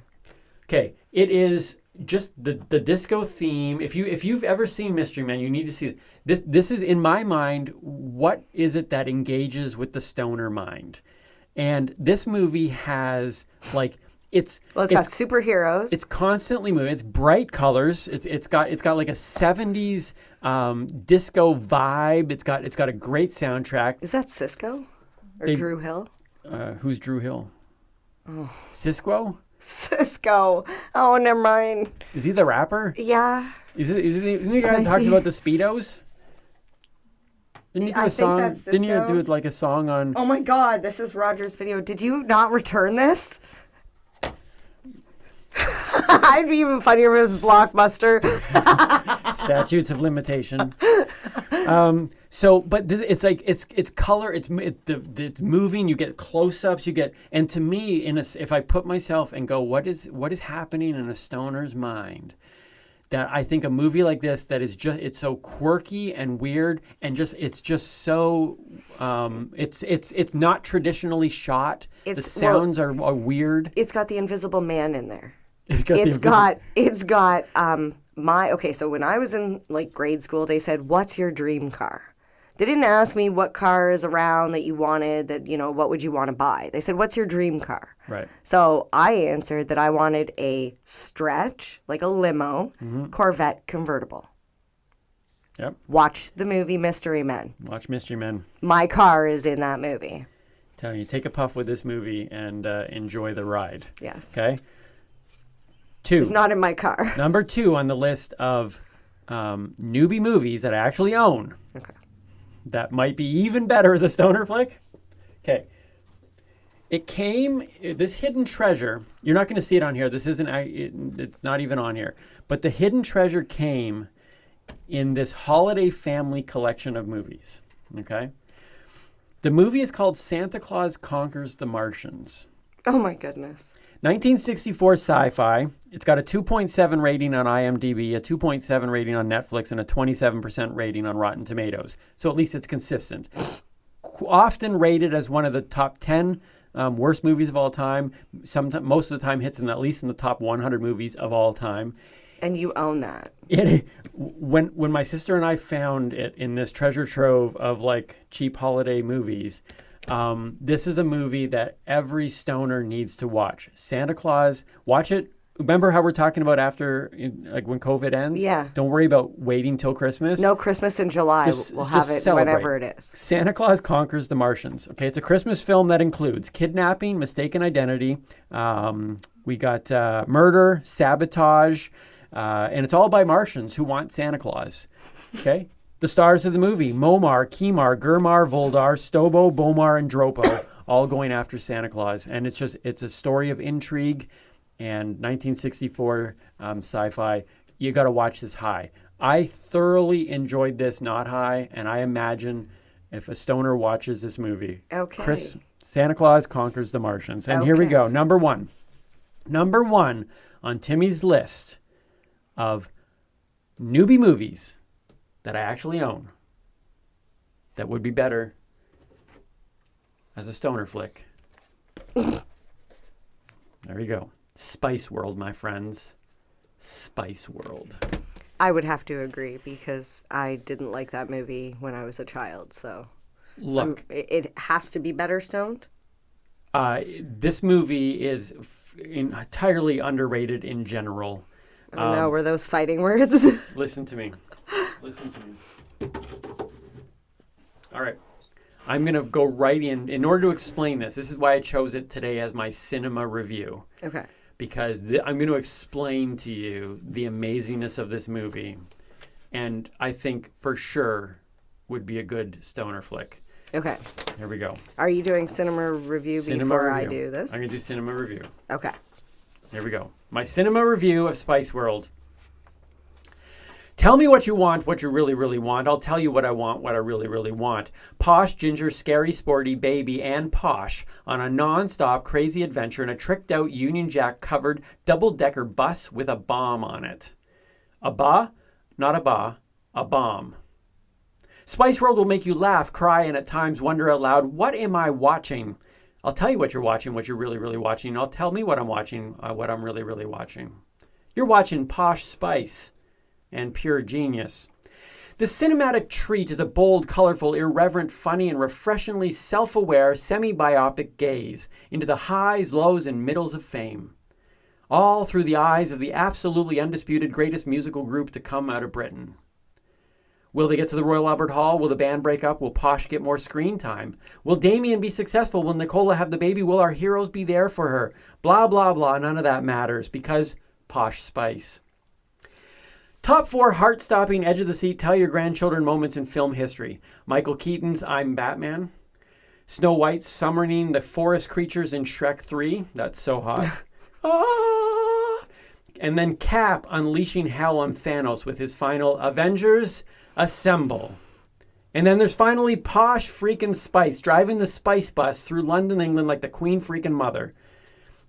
Okay, it is just the disco theme. If you've ever seen Mystery Men, you need to see this. This is, in my mind, what is it that engages with the stoner mind? And this movie has it's got superheroes. It's constantly moving. It's bright colors. It's got like a 70s disco vibe. It's got a great soundtrack. Is that Cisco or Drew Hill? Who's Drew Hill? Oh. Cisco? Cisco. Oh, never mind. Is he the rapper? Yeah. Isn't he the guy that talks about the Speedos? Didn't you do a song? Didn't you do it like a song on? Oh my God! This is Roger's video. Did you not return this? I'd be even funnier if it was Blockbuster. Statutes of limitation. But it's like it's color. It's moving. You get close-ups. And to me, if I put myself and go, what is happening in a stoner's mind? That I think a movie like this that is it's so quirky and weird and it's just so it's not traditionally shot. The sounds are weird. It's got the Invisible Man in there. So when I was in grade school, they said, "What's your dream car?" They didn't ask me what car is around that you wanted, what would you want to buy? They said, "What's your dream car?" Right. So I answered that I wanted a stretch, like a limo, Corvette convertible. Yep. Watch the movie Mystery Men. Watch Mystery Men. My car is in that movie. Tell you, take a puff with this movie and enjoy the ride. Yes. Okay. 2. Just not in my car. Number 2 on the list of newbie movies that I actually own. Okay. That might be even better as a stoner flick. Okay. This hidden treasure, you're not going to see it on here. This isn't, it's not even on here. But the hidden treasure came in this holiday family collection of movies. Okay. The movie is called Santa Claus Conquers the Martians. Oh my goodness. 1964 sci-fi. It's got a 2.7 rating on IMDb, a 2.7 rating on Netflix, and a 27% rating on Rotten Tomatoes. So at least it's consistent. Often rated as one of the top 10 worst movies of all time. Most of the time hits at least in the top 100 movies of all time. And you own that. When my sister and I found it in this treasure trove of like cheap holiday movies, this is a movie that every stoner needs to watch. Santa Claus, watch it. Remember how we're talking about after, like when COVID ends? Yeah. Don't worry about waiting till Christmas. No, Christmas in July. We'll have it celebrate. whenever it is. Santa Claus Conquers the Martians. Okay, it's a Christmas film that includes kidnapping, mistaken identity. We got murder, sabotage, and it's all by Martians who want Santa Claus. Okay? The stars of the movie, Momar, Kimar, Gurmar, Voldar, Stobo, Bomar, and Dropo, all going after Santa Claus. And it's a story of intrigue and 1964 sci-fi. You got to watch this high. I thoroughly enjoyed this not high, and I imagine if a stoner watches this movie. Okay. Santa Claus Conquers the Martians. And here we go. Number one on Timmy's list of newbie movies that I actually own that would be better as a stoner flick. There you go. Spice World, my friends. Spice World. I would have to agree because I didn't like that movie when I was a child. So, look, it has to be better stoned. This movie is entirely underrated in general. Oh no, were those fighting words? Listen to me. Listen to me. All right. I'm going to go right in order to explain this. This is why I chose it today as my cinema review. Okay. Because I'm going to explain to you the amazingness of this movie. And I think for sure would be a good stoner flick. Okay. Here we go. Are you doing cinema review before I do this? I'm going to do cinema review. Okay. Here we go. My cinema review of Spice World. Tell me what you want, what you really, really want. I'll tell you what I want, what I really, really want. Posh, ginger, scary, sporty, baby, and posh on a non-stop crazy adventure in a tricked-out Union Jack-covered double-decker bus with a bomb on it. A ba? Not a ba. A bomb. Spice World will make you laugh, cry, and at times wonder out loud, what am I watching? I'll tell you what you're watching, what you're really, really watching. I'll tell me what I'm watching, what I'm really, really watching. You're watching Posh Spice and pure genius. The cinematic treat is a bold, colorful, irreverent, funny, and refreshingly self-aware, semi-biopic gaze into the highs, lows, and middles of fame. All through the eyes of the absolutely undisputed greatest musical group to come out of Britain. Will they get to the Royal Albert Hall? Will the band break up? Will Posh get more screen time? Will Damien be successful? Will Nicola have the baby? Will our heroes be there for her? Blah, blah, blah. None of that matters because Posh Spice. Top 4 heart-stopping, edge-of-the-seat, tell-your-grandchildren moments in film history. Michael Keaton's I'm Batman. Snow White summoning the forest creatures in Shrek 3. That's so hot. Ah! And then Cap unleashing hell on Thanos with his final Avengers Assemble. And then there's finally Posh freaking Spice driving the Spice bus through London, England like the Queen freaking Mother.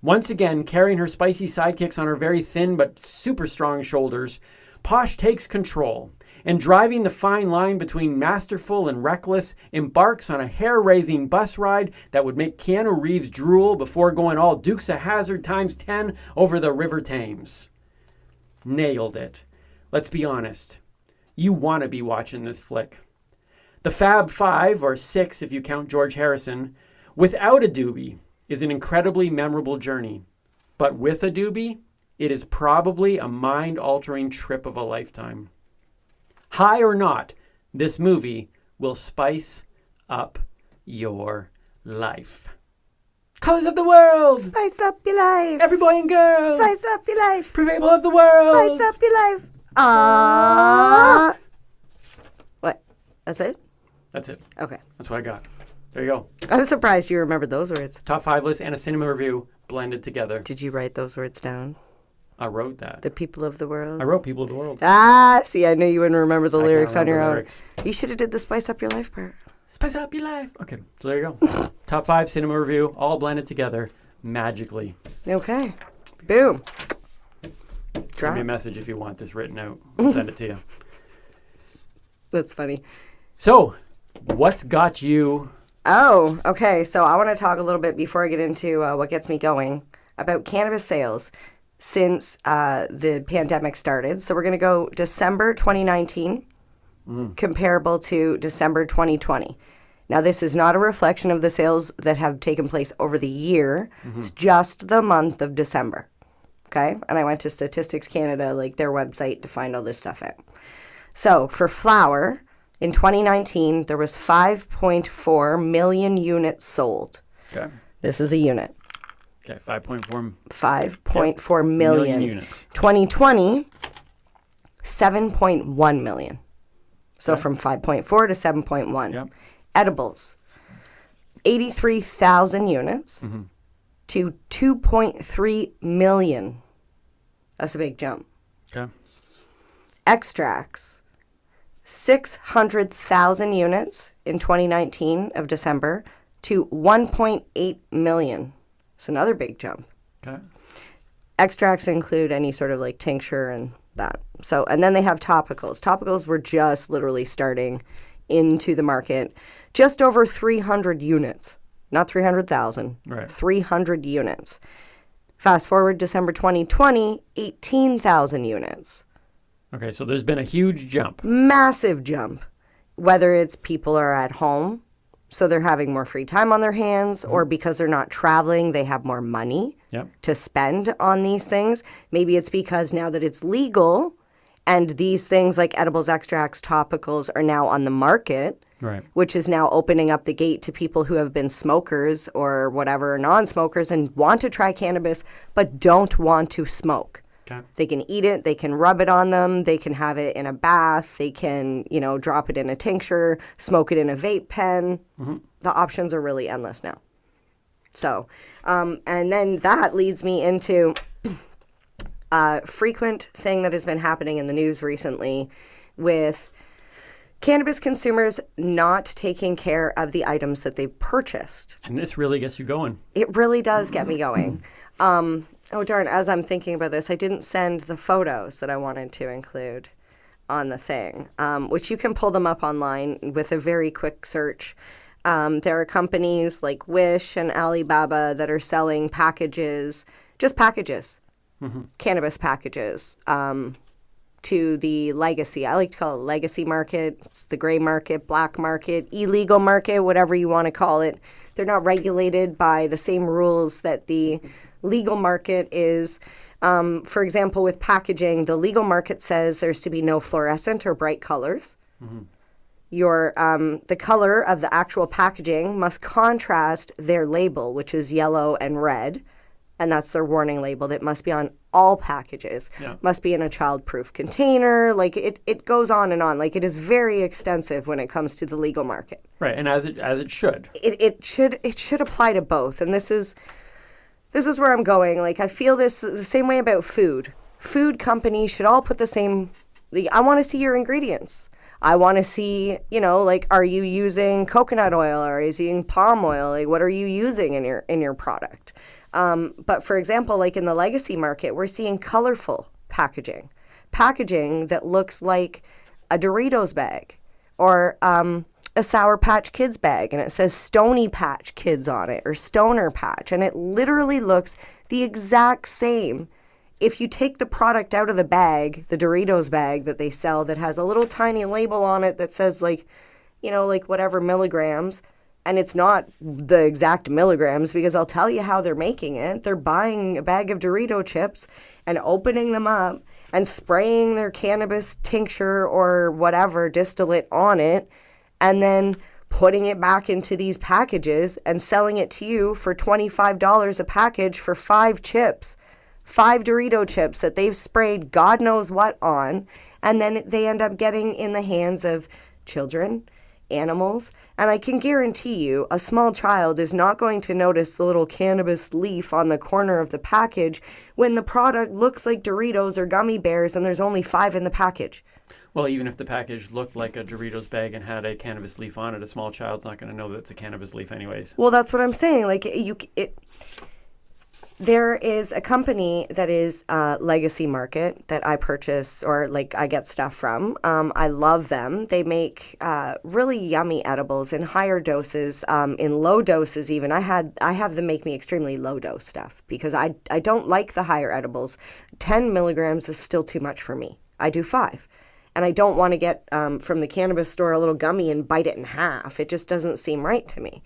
Once again, carrying her spicy sidekicks on her very thin but super strong shoulders, Posh takes control and, driving the fine line between masterful and reckless, embarks on a hair-raising bus ride that would make Keanu Reeves drool before going all Dukes of Hazzard times 10 over the River Thames. Nailed it. Let's be honest. You want to be watching this flick. The Fab Five, or Six if you count George Harrison, without a doobie is an incredibly memorable journey. But with a doobie, it is probably a mind-altering trip of a lifetime. High or not, this movie will spice up your life. Colors of the world. Spice up your life. Every boy and girl. Spice up your life. Prevail of the world. Spice up your life. Ah. What? That's it? That's it. Okay. That's what I got. There you go. I was surprised you remembered those words. Top 5 list and a cinema review blended together. Did you write those words down? I wrote that. The people of the world? I wrote People of the World. Ah, see, I knew you wouldn't remember the I lyrics can't on your remember own. lyrics. You should have did the Spice Up Your Life part. Spice up your life. Okay, so there you go. Top 5 cinema review, all blended together magically. Okay. Boom. Send me a message if you want this written out. I'll send it to you. That's funny. So, what's got you? Oh, okay. So I want to talk a little bit before I get into what gets me going about cannabis sales since the pandemic started. So we're going to go December 2019 comparable to December 2020. Now, this is not a reflection of the sales that have taken place over the year. It's just the month of December. Okay? And I went to Statistics Canada, like their website, to find all this stuff out. So for flower, in 2019, there was 5.4 million units sold. Okay. This is a unit. Okay, 5.4 5.4 million. units. 2020, 7.1 million. So Okay. from 5.4 to 7.1. Yep. Edibles, 83,000 units to 2.3 million. That's a big jump. Okay. Extracts, 600,000 units in 2019 of December to 1.8 million. It's another big jump. Okay. Extracts include any sort of like tincture and that. So, and then they have topicals. Topicals were just literally starting into the market. Just over 300 units, not 300,000, Right. 300 units. Fast forward December 2020, 18,000 units. Okay, so there's been a huge jump. Massive jump. Whether it's people are at home, so they're having more free time on their hands, or because they're not traveling, they have more money Yep. to spend on these things. Maybe it's because now that it's legal and these things like edibles, extracts, topicals are now on the market, Right. which is now opening up the gate to people who have been smokers or whatever, non-smokers, and want to try cannabis but don't want to smoke. Okay. They can eat it, they can rub it on them, they can have it in a bath, they can, drop it in a tincture, smoke it in a vape pen. The options are really endless now. So, and then that leads me into a frequent thing that has been happening in the news recently with cannabis consumers not taking care of the items that they've purchased. And this really gets you going. It really does get me going. Oh, darn, as I'm thinking about this, I didn't send the photos that I wanted to include on the thing, which you can pull them up online with a very quick search. There are companies like Wish and Alibaba that are selling packages, just packages, cannabis packages, to the legacy. I like to call it legacy market. It's the gray market, black market, illegal market, whatever you want to call it. They're not regulated by the same rules that the legal market is. For example, with packaging, the legal market says there's to be no fluorescent or bright colors. The color of the actual packaging must contrast their label, which is yellow and red. And that's their warning label that must be on all packages. Yeah. Must be in a child-proof container. Like it goes on and on. Like it is very extensive when it comes to the legal market. Right, and as it should. It should apply to both. And this is where I'm going. Like I feel this the same way about food. Food companies should all put the same. I want to see your ingredients. I want to see, are you using coconut oil or are you using palm oil? Like what are you using in your product? But for example, like in the legacy market, we're seeing colorful packaging that looks like a Doritos bag or a Sour Patch Kids bag, and it says Stony Patch Kids on it or Stoner Patch, and it literally looks the exact same. If you take the product out of the bag, the Doritos bag that they sell that has a little tiny label on it that says like whatever milligrams, and it's not the exact milligrams because I'll tell you how they're making it. They're buying a bag of Dorito chips and opening them up and spraying their cannabis tincture or whatever distillate on it and then putting it back into these packages and selling it to you for $25 a package for 5 chips, 5 Dorito chips that they've sprayed God knows what on, and then they end up getting in the hands of children, animals, and I can guarantee you a small child is not going to notice the little cannabis leaf on the corner of the package when the product looks like Doritos or gummy bears and there's only 5 in the package. Well, even if the package looked like a Doritos bag and had a cannabis leaf on it, a small child's not going to know that it's a cannabis leaf anyways. Well, that's what I'm saying. Like, there is a company that is Legacy Market that I purchase or like I get stuff from. I love them. They make really yummy edibles in higher doses, in low doses even. I have them make me extremely low dose stuff because I don't like the higher edibles. 10 milligrams is still too much for me. I do 5. And I don't want to get from the cannabis store a little gummy and bite it in half. It just doesn't seem right to me.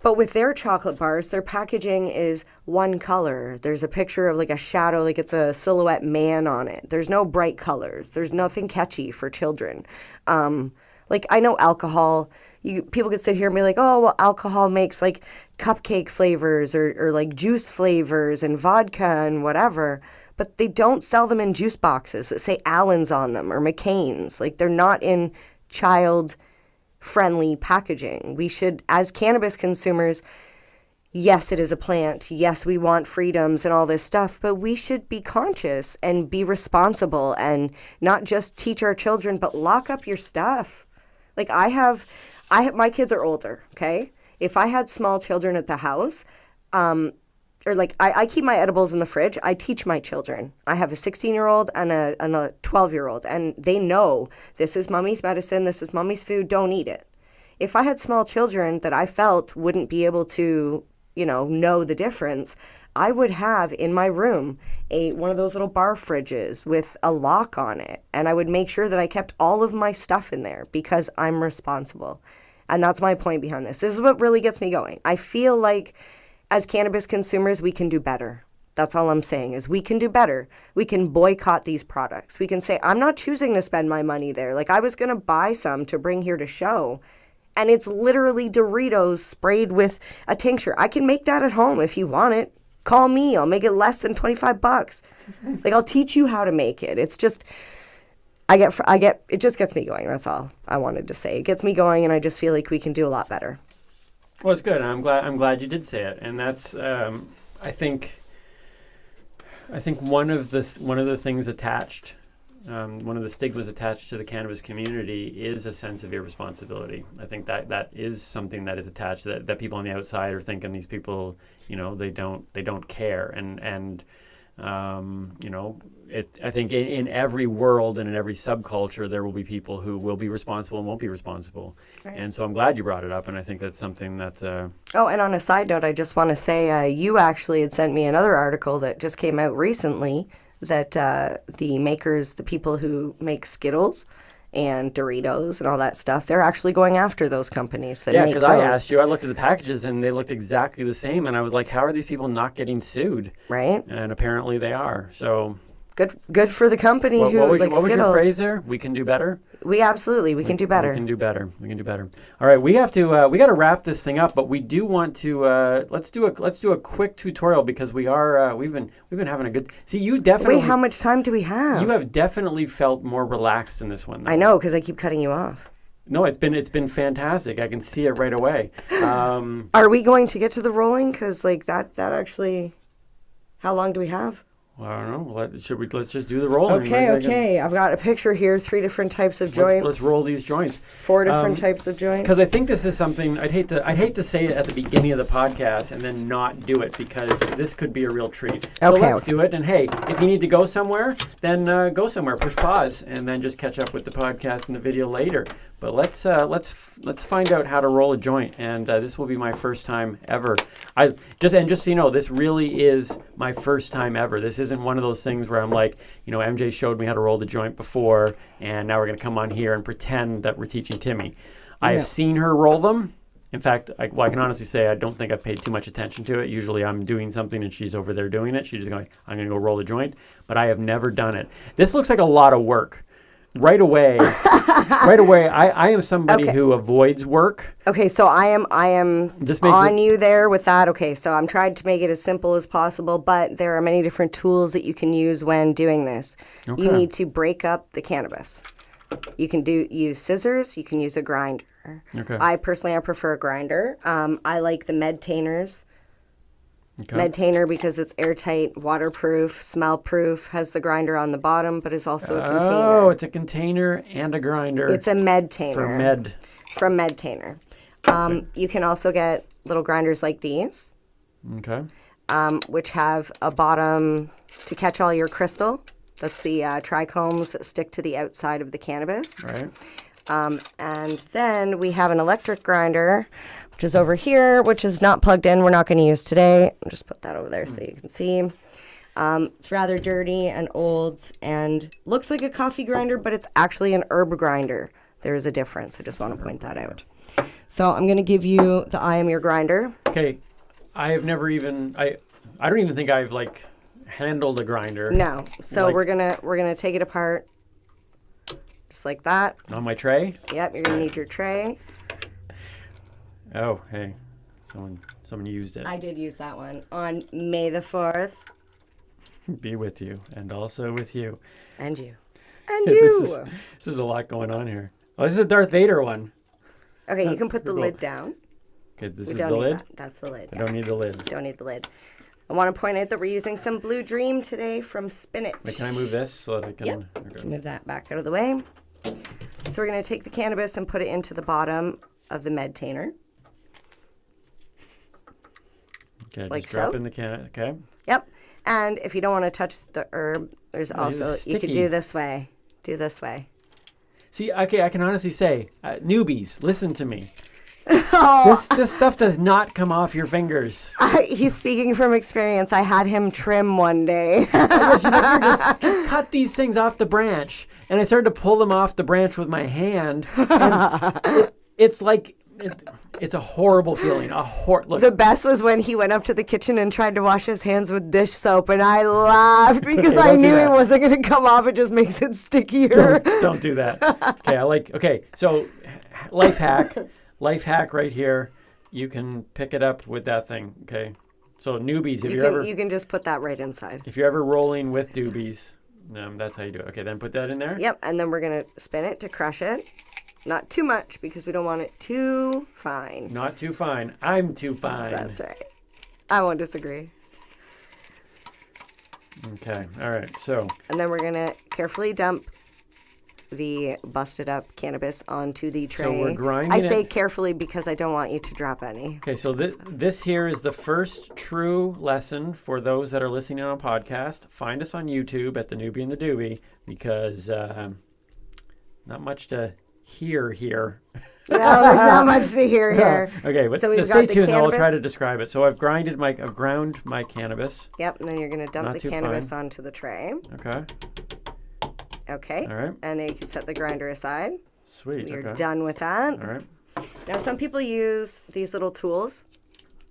But with their chocolate bars, their packaging is one color. There's a picture of like a shadow, like it's a silhouette man on it. There's no bright colors. There's nothing catchy for children. Like I know alcohol, people could sit here and be like, oh, well, alcohol makes like cupcake flavors or like juice flavors and vodka and whatever. But they don't sell them in juice boxes that say Allen's on them or McCain's. Like they're not in child-friendly packaging. We should, as cannabis consumers, yes, it is a plant. Yes, we want freedoms and all this stuff, but we should be conscious and be responsible and not just teach our children, but lock up your stuff. Like my kids are older, okay? If I had small children at the house, or like I keep my edibles in the fridge. I teach my children. I have a 16-year-old and a 12-year-old, and they know this is mommy's medicine, this is mommy's food, don't eat it. If I had small children that I felt wouldn't be able to, know the difference, I would have in my room one of those little bar fridges with a lock on it, and I would make sure that I kept all of my stuff in there because I'm responsible. And that's my point behind this. This is what really gets me going. I feel like as cannabis consumers, we can do better. That's all I'm saying is we can do better. We can boycott these products. We can say, I'm not choosing to spend my money there. Like I was going to buy some to bring here to show. And it's literally Doritos sprayed with a tincture. I can make that at home if you want it. Call me. I'll make it less than $25. Like I'll teach you how to make it. It's just, it just gets me going. That's all I wanted to say. It gets me going and I just feel like we can do a lot better. Well, it's good. I'm glad you did say it, and that's I think one of the things attached, one of the stigmas attached to the cannabis community is a sense of irresponsibility. I think that is something that is attached that people on the outside are thinking these people, they don't care, and I think in every world and in every subculture, there will be people who will be responsible and won't be responsible. Right. And so I'm glad you brought it up, and I think that's something that... Oh, and on a side note, I just want to say you actually had sent me another article that just came out recently that the people who make Skittles and Doritos and all that stuff, they're actually going after those companies that make those. Yeah, because I asked you, I looked at the packages and they looked exactly the same, and I was like, how are these people not getting sued? Right. And apparently they are, so... Good for the company who what was Skittles. Your phrase there? We can do better? We can do better. We can do better. All right, we got to wrap this thing up, but we do want to let's do a quick tutorial because we've been having a good. See, you definitely. Wait, how much time do we have? You have definitely felt more relaxed in this one, though. I know, because I keep cutting you off. No, it's been fantastic. I can see it right away. Are we going to get to the rolling? Because like that actually, how long do we have? Well, I don't know. Let's just do the rolling. Okay. I've got a picture here. 3 different types of joints. Let's roll these joints. 4 different types of joints. Because I think this is something I'd hate to say it at the beginning of the podcast and then not do it because this could be a real treat. So let's do it. And hey, if you need to go somewhere, then go somewhere. Push pause and then just catch up with the podcast and the video later. But let's find out how to roll a joint. And this will be my first time ever. Just so you know, this really is my first time ever. This isn't one of those things where I'm like, MJ showed me how to roll the joint before, and now we're going to come on here and pretend that we're teaching Timmy. I have seen her roll them. In fact, I can honestly say I don't think I've paid too much attention to it. Usually I'm doing something and she's over there doing it. She's just going, I'm going to go roll the joint. But I have never done it. This looks like a lot of work. right away, I am somebody Okay. who avoids work. Okay, so I am This makes on it- you there with that. Okay, so I'm trying to make it as simple as possible, but there are many different tools that you can use when doing this. You Okay. need to break up the cannabis. You can use scissors. You can use a grinder. Okay. I prefer a grinder. I like the Medtainers. Okay. Medtainer because it's airtight, waterproof, smell-proof, has the grinder on the bottom, but is also a container. Oh, it's a container and a grinder. It's a Medtainer. for med. From Medtainer. You can also get little grinders like these, Okay. which have a bottom to catch all your crystal. That's the trichomes that stick to the outside of the cannabis. Right. And then we have an electric grinder, which is over here, which is not plugged in. We're not going to use today. I'll just put that over there so you can see. It's rather dirty and old and looks like a coffee grinder, but it's actually an herb grinder. There is a difference. I just want to point that out. So I'm going to give you the I Am Your Grinder. Okay. I have never even. I don't even think I've like handled a grinder. No. So Like- we're gonna take it apart just like that. On my tray. Yep, you're going to need your tray. Oh, hey, someone used it. I did use that one on May the 4th. Be with you, and also with you. And you. And This you. is a lot going on here. Oh, this is a Darth Vader one. Okay, you That's can put the super cool. lid down. Okay, this We is don't the need lid. that. That's the lid. I don't need the lid. Don't need the lid. I want to point out that we're using some Blue Dream today from Spinach. Wait, can I move this so that I can? Yep. Okay. Move that back out of the way. So we're going to take the cannabis and put it into the bottom of the Medtainer. Okay, Like just drop so? in the can. Okay. Yep. And if you don't want to touch the herb, there's also, is you could sticky. do this way. Do this way. See, okay, I can honestly say, newbies, listen to me. Oh, This stuff does not come off your fingers. he's speaking from experience. I had him trim one day. She's like, "Here, just cut these things off the branch. And I started to pull them off the branch with my hand. And it's like, it's a horrible feeling. Look, The best was when he went up to the kitchen and tried to wash his hands with dish soap, and I laughed because I don't do knew it that. wasn't going to come off. It just makes it stickier. don't do that. Okay, so life hack right here. You can pick it up with that thing. Okay, so newbies, You can just put that right inside. if you're ever rolling with doobies, that's how you do it. Okay, then put that in there. Yep, and then we're going to spin it to crush it. Not too much because we don't want it too fine. Not too fine. I'm too fine. That's right. I won't disagree. Okay. All right. So And then we're going to carefully dump the busted up cannabis onto the tray. we're grinding I say it- carefully because I don't want you to drop any. okay. So this here is the first true lesson for those that are listening on a podcast. Find us on YouTube at the Noobie and the Doobie because not much to hear here. No, there's not much to hear here. Okay, but So we've stay got the tuned. I'll cannabis. try to describe it. So I've ground my cannabis. Yep, and then you're going to dump Not the too cannabis fine. onto the tray. Okay. Okay. All right. And then you can set the grinder aside. Sweet. You're okay. done with that. All right. Now, some people use these little tools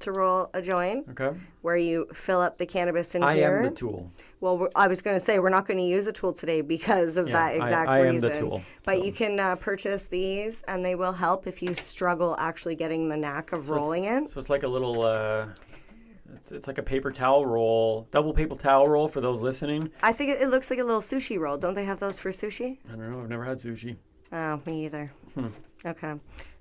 to roll a joint Okay. where you fill up the cannabis in I here. am the tool. Well, I was going to say we're not going to use a tool today because of Yeah, that exact I am reason. the tool, But you can purchase these, and they will help if you struggle actually getting the knack of rolling it. So it's like a little. It's like a paper towel roll, double paper towel roll for those listening. I think it looks like a little sushi roll. Don't they have those for sushi? I don't know. I've never had sushi. Oh, me either. Okay.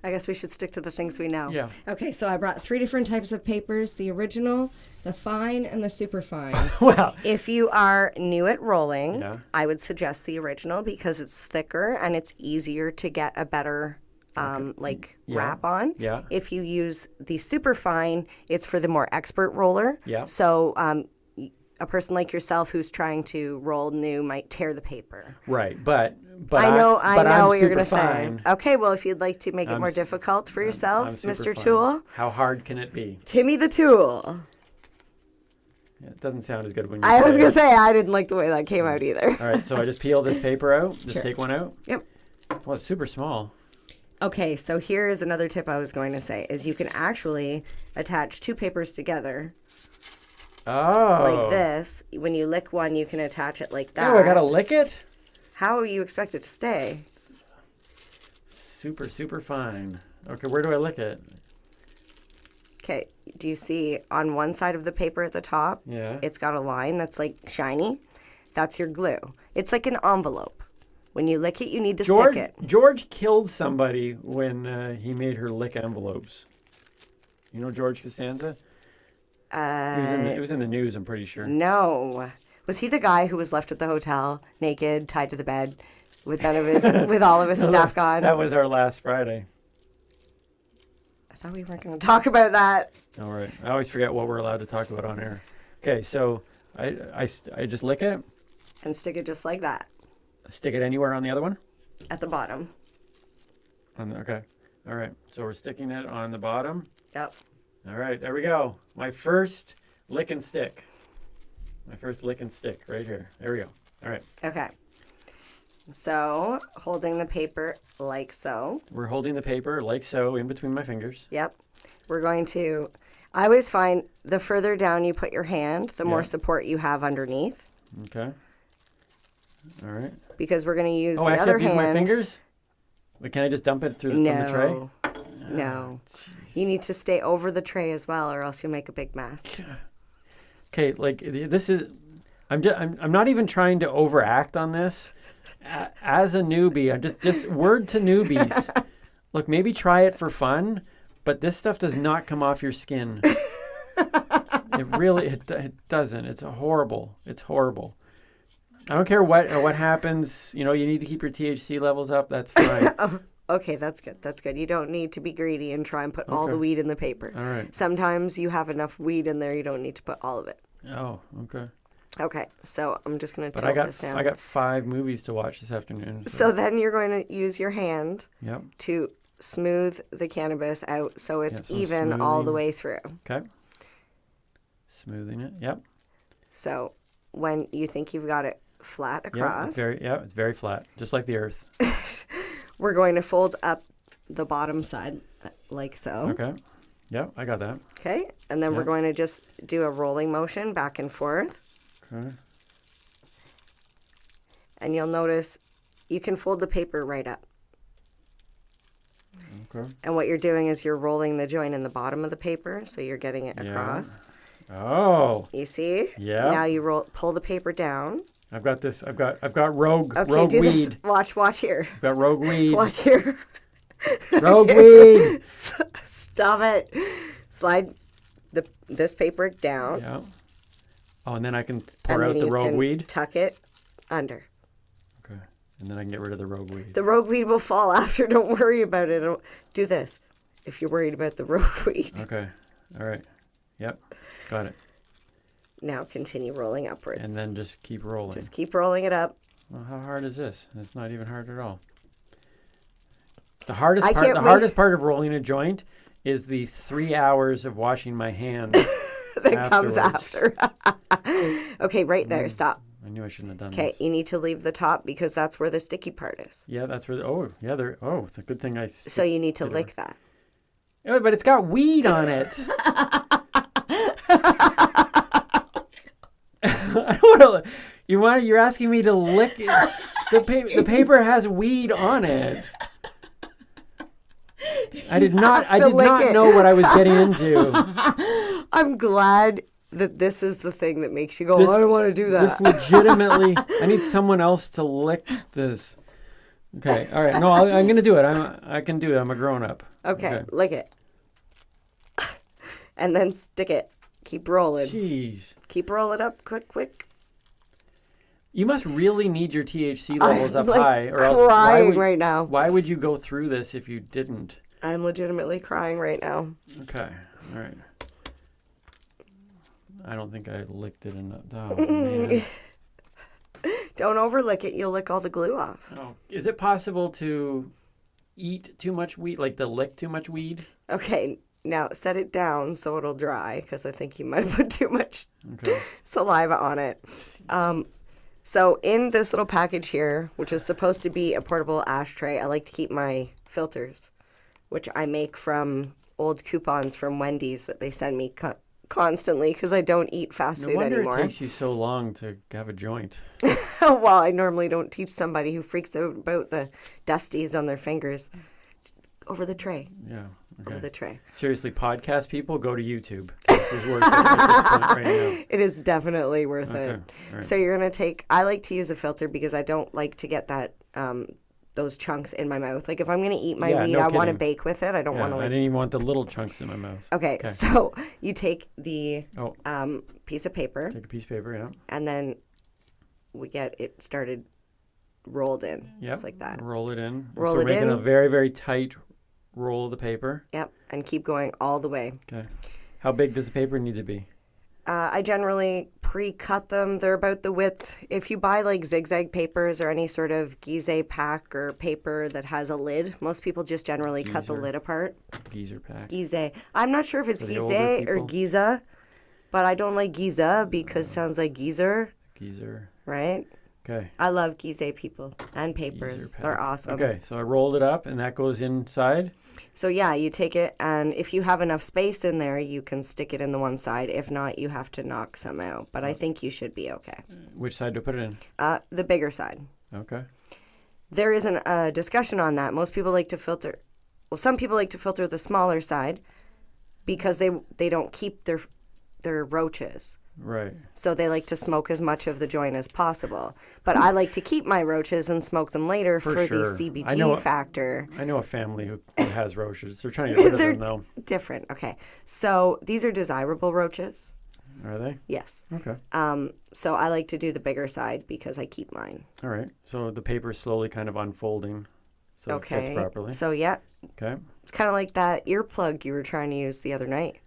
I guess we should stick to the things we know. Yeah. Okay, so I brought 3 different types of papers, the original, the fine, and the super fine. Wow. If you are new at rolling, Yeah. I would suggest the original because it's thicker and it's easier to get a better wrap on. Yeah. If you use the super fine, it's for the more expert roller. Yeah. So a person like yourself who's trying to roll new might tear the paper. Right, but I know I'm what you're going to super say. fine. Okay, well, if you'd like to make it I'm more s- difficult for yourself, I'm super Mr. fine. Tool, How hard can it be? Timmy the Tool. Yeah, it doesn't sound as good when you I was say going it. to say I didn't like the way that came out either. All right, so I just peel this paper out. Just Sure. take one out. Yep. Well, it's super small. Okay, so here is another tip I was going to say, is you can actually attach 2 papers together Oh. like this. When you lick one, you can attach it like that. Oh, I gotta lick it? How you expect it to stay? Super, super fine. Okay, where do I lick it? Okay, do you see on one side of the paper at the top? Yeah. It's got a line that's like shiny. That's your glue. It's like an envelope. When you lick it, you need to stick it. George killed somebody when he made her lick envelopes. You know George Costanza? It was in the news, I'm pretty sure. No. Was he the guy who was left at the hotel, naked, tied to the bed, with none of his, with all of his stuff gone? That was our last Friday. I thought we weren't going to talk about that. All right. I always forget what we're allowed to talk about on air. Okay, so I just lick it. And stick it just like that. Stick it anywhere on the other one? At the bottom. Okay. All right. So we're sticking it on the bottom. Yep. All right. There we go. My first lick and stick. My first lick and stick right here. There we go. All right. Okay. So, holding the paper like so. We're holding the paper like so in between my fingers. Yep. We're going to, I always find the further down you put your hand, the more support you have underneath. Okay. All right. Because we're going to use the other hand. Oh, I have to use my hand. fingers? Wait, can I just dump it through from the tray? No. You need to stay over the tray as well, or else you'll make a big mess. Okay, like this is, I'm not even trying to overact on this. As a newbie, I'm just word to newbies. Look, maybe try it for fun, but this stuff does not come off your skin. It doesn't. It's horrible. It's horrible. I don't care what happens. You need to keep your THC levels up. That's fine. Okay, that's good. That's good. You don't need to be greedy and try and put all the weed in the paper. All right. Sometimes you have enough weed in there, you don't need to put all of it. Oh, okay. Okay, so I'm just going to tilt this down. I got 5 movies to watch this afternoon. So then you're going to use your hand Yep. to smooth the cannabis out so it's even all the way through. Okay. Smoothing it. Yep. So when you think you've got it flat across. It's very flat, just like the earth. We're going to fold up the bottom side like so. Okay. Yep, I got that. Okay, and then we're going to just do a rolling motion back and forth. Okay. And you'll notice you can fold the paper right up. Okay. And what you're doing is you're rolling the joint in the bottom of the paper, so you're getting it across. Oh. You see? Yeah. Now you pull the paper down. I've got this. I've got rogue do weed. This. Watch here. I've got rogue weed. Watch here. Rogue weed. Stop it. Slide this paper down. Yeah. Oh, and then I can pour out the rogue weed. Tuck it under. Okay. And then I can get rid of the rogue weed. The rogue weed will fall after. Don't worry about it. Do this if you're worried about the rogue weed. Okay. All right. Yep. Got it. Now continue rolling upwards. And then just keep rolling. Just keep rolling it up. Well, how hard is this? It's not even hard at all. The hardest part of rolling a joint is the 3 hours of washing my hands. That comes after. Okay, right there. Stop. I knew I shouldn't have done Okay, this. you need to leave the top because that's where the sticky part is. Yeah, that's where. It's a good thing I. So you need to lick that. Yeah, but it's got weed on it. I don't want to. You're asking me to lick it. The paper has weed on it. I did not know what I was getting into. I'm glad that this is the thing that makes you go, I don't want to do that. This legitimately, I need someone else to lick this. Okay, all right. No, I'm going to do it. I can do it. I'm a grown-up. Okay, lick it. And then stick it. Keep rolling. Jeez. Keep rolling up. Quick. You must really need your THC levels up like high, or else crying right now. Why would you go through this if you didn't? I'm legitimately crying right now. Okay, all right. I don't think I licked it enough. Oh man! Don't overlick it; you'll lick all the glue off. Oh, is it possible to eat too much weed, like to lick too much weed? Okay, now set it down so it'll dry, because I think you might have put too much Okay. saliva on it. So in this little package here, which is supposed to be a portable ashtray, I like to keep my filters, which I make from old coupons from Wendy's that they send me constantly because I don't eat fast No food wonder anymore. it takes you so long to have a joint. Well, I normally don't teach somebody who freaks out about the dusties on their fingers. Over the tray. Yeah. Okay. Over the tray. Seriously, podcast people, go to YouTube. This is worth it at this point right now. It is definitely worth Okay. it. All right. So you're going to take, I like to use a filter because I don't like to get that, those chunks in my mouth. Like if I'm going to eat my Yeah, weed, no I want to kidding. bake with it. I don't Yeah, want to I like. didn't even want the little chunks in my mouth. Okay, so you take the Oh, piece of paper take a piece of paper, yeah. and then we get it started rolled in, Yep. just like that. Roll it in. Roll so it we're making in. a very, very tight roll of the paper. Yep, and keep going all the way. Okay. How big does the paper need to be? I generally pre-cut them. They're about the width. If you buy like zigzag papers or any sort of Gizeh pack or paper that has a lid, most people just generally cut the Geezer. lid apart. Geezer pack. Gizeh. I'm not sure if it's For the older Gizeh or people? Giza, but I don't like Giza because it sounds like geezer, Geezer. right? Okay. I love Gizeh people and papers. Geezer pack. They're awesome. Okay, so I rolled it up and that goes inside. So yeah, you take it, and if you have enough space in there, you can stick it in the one side. If not, you have to knock some out. But I think you should be okay. Which side do I put it in? The bigger side. Okay. There isn't a discussion on that. Most people like to filter. Well, some people like to filter the smaller side because they don't keep their roaches. Right. So they like to smoke as much of the joint as possible. But I like to keep my roaches and smoke them later For for sure. the I CBG know- factor. I know a family who has roaches. They're trying to get rid of They're them though. different. Okay. So these are desirable roaches. Are they? Yes. Okay. So I like to do the bigger side because I keep mine. All right. So the paper's slowly kind of unfolding so it fits properly. So yeah, Okay. it's kind of like that earplug you were trying to use the other night.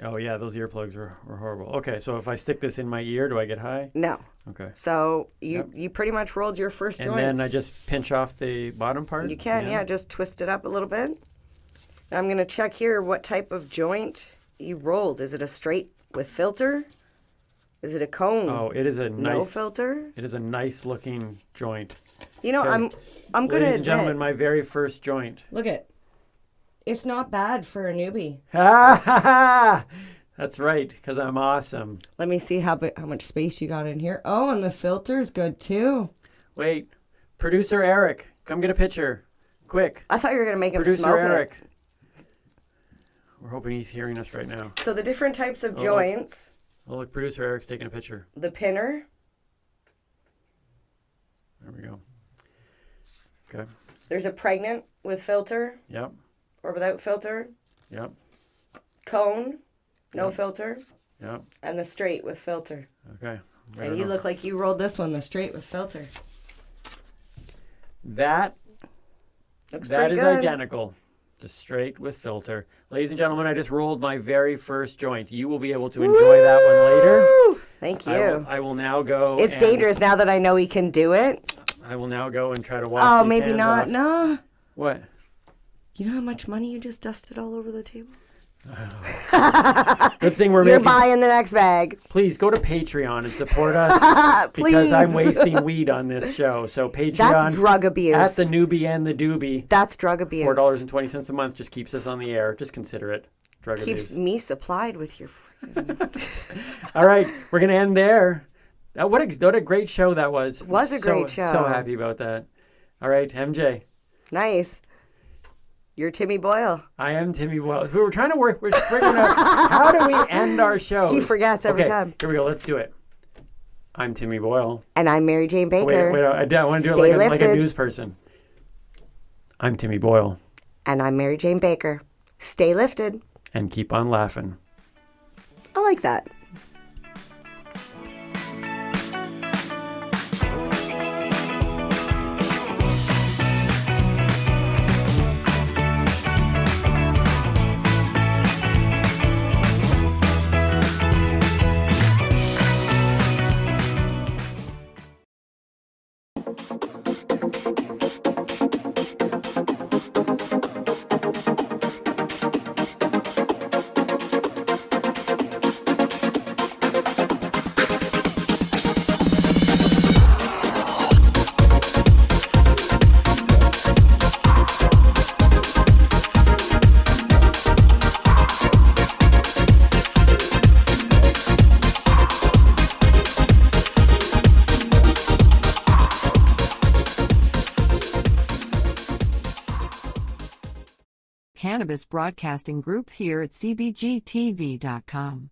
Oh yeah, those earplugs were horrible. Okay, so if I stick this in my ear, do I get high? No. Okay. So you pretty much rolled your first And joint. then I just pinch off the bottom part? You can, yeah, just twist it up a little bit. Now I'm going to check here what type of joint you rolled. Is it a straight with filter? Is it a cone? Oh, it is a no nice filter? It is a nice looking joint. You know, Okay. I'm going to Ladies and gentlemen, admit. my very first joint. Look at. It's not bad for a newbie. Ha ha ha! That's right, because I'm awesome. Let me see how much space you got in here. Oh, and the filter's good too. Wait, producer Eric, come get a picture. Quick. I thought you were going to make him Producer smoke Eric. We're hoping he's hearing us right now. it. So the different types of Oh, joints, Oh, look, producer Eric's taking a picture. the pinner, There we go. Okay. there's a pregnant with filter Yep. or without filter, Yep. cone, no Yep. filter, Yep. and the straight with filter. Okay. And you look like you rolled this one, the straight with filter. That Looks that pretty is good. identical. Just straight with filter. Ladies and gentlemen, I just rolled my very first joint. You will be able to enjoy that one later. Woo! Thank you. I will now go. It's and- dangerous now that I know he can do it. I will now go and try to wash Oh, these maybe hands not. off. No. What? You know how much money you just dusted all over the table? Good thing we're You're making. buying the next bag. Please go to Patreon and support us because I'm Please. wasting weed on this show. So Patreon That's drug abuse. at the Noobie and the Doobie. That's drug abuse. $4.20 a month just keeps us on the air. Just consider it. Drug Keeps abuse. me supplied with your freaking... All right, we're gonna end there. What a great show that was. Was a great show. So happy about that. All right, MJ. Nice. You're Timmy Boyle. I am Timmy Boyle. We were trying to work. We're figuring out how do we end our shows. He forgets every Okay, time. Here we go. Let's do it. I'm Timmy Boyle. And I'm Mary Jane Oh, Baker. wait. I want to do Stay it like a lifted. news person. I'm Timmy Boyle. And I'm Mary Jane Baker. Stay lifted. And keep on laughing. I like that. cannabis broadcasting group here at cbgtv.com.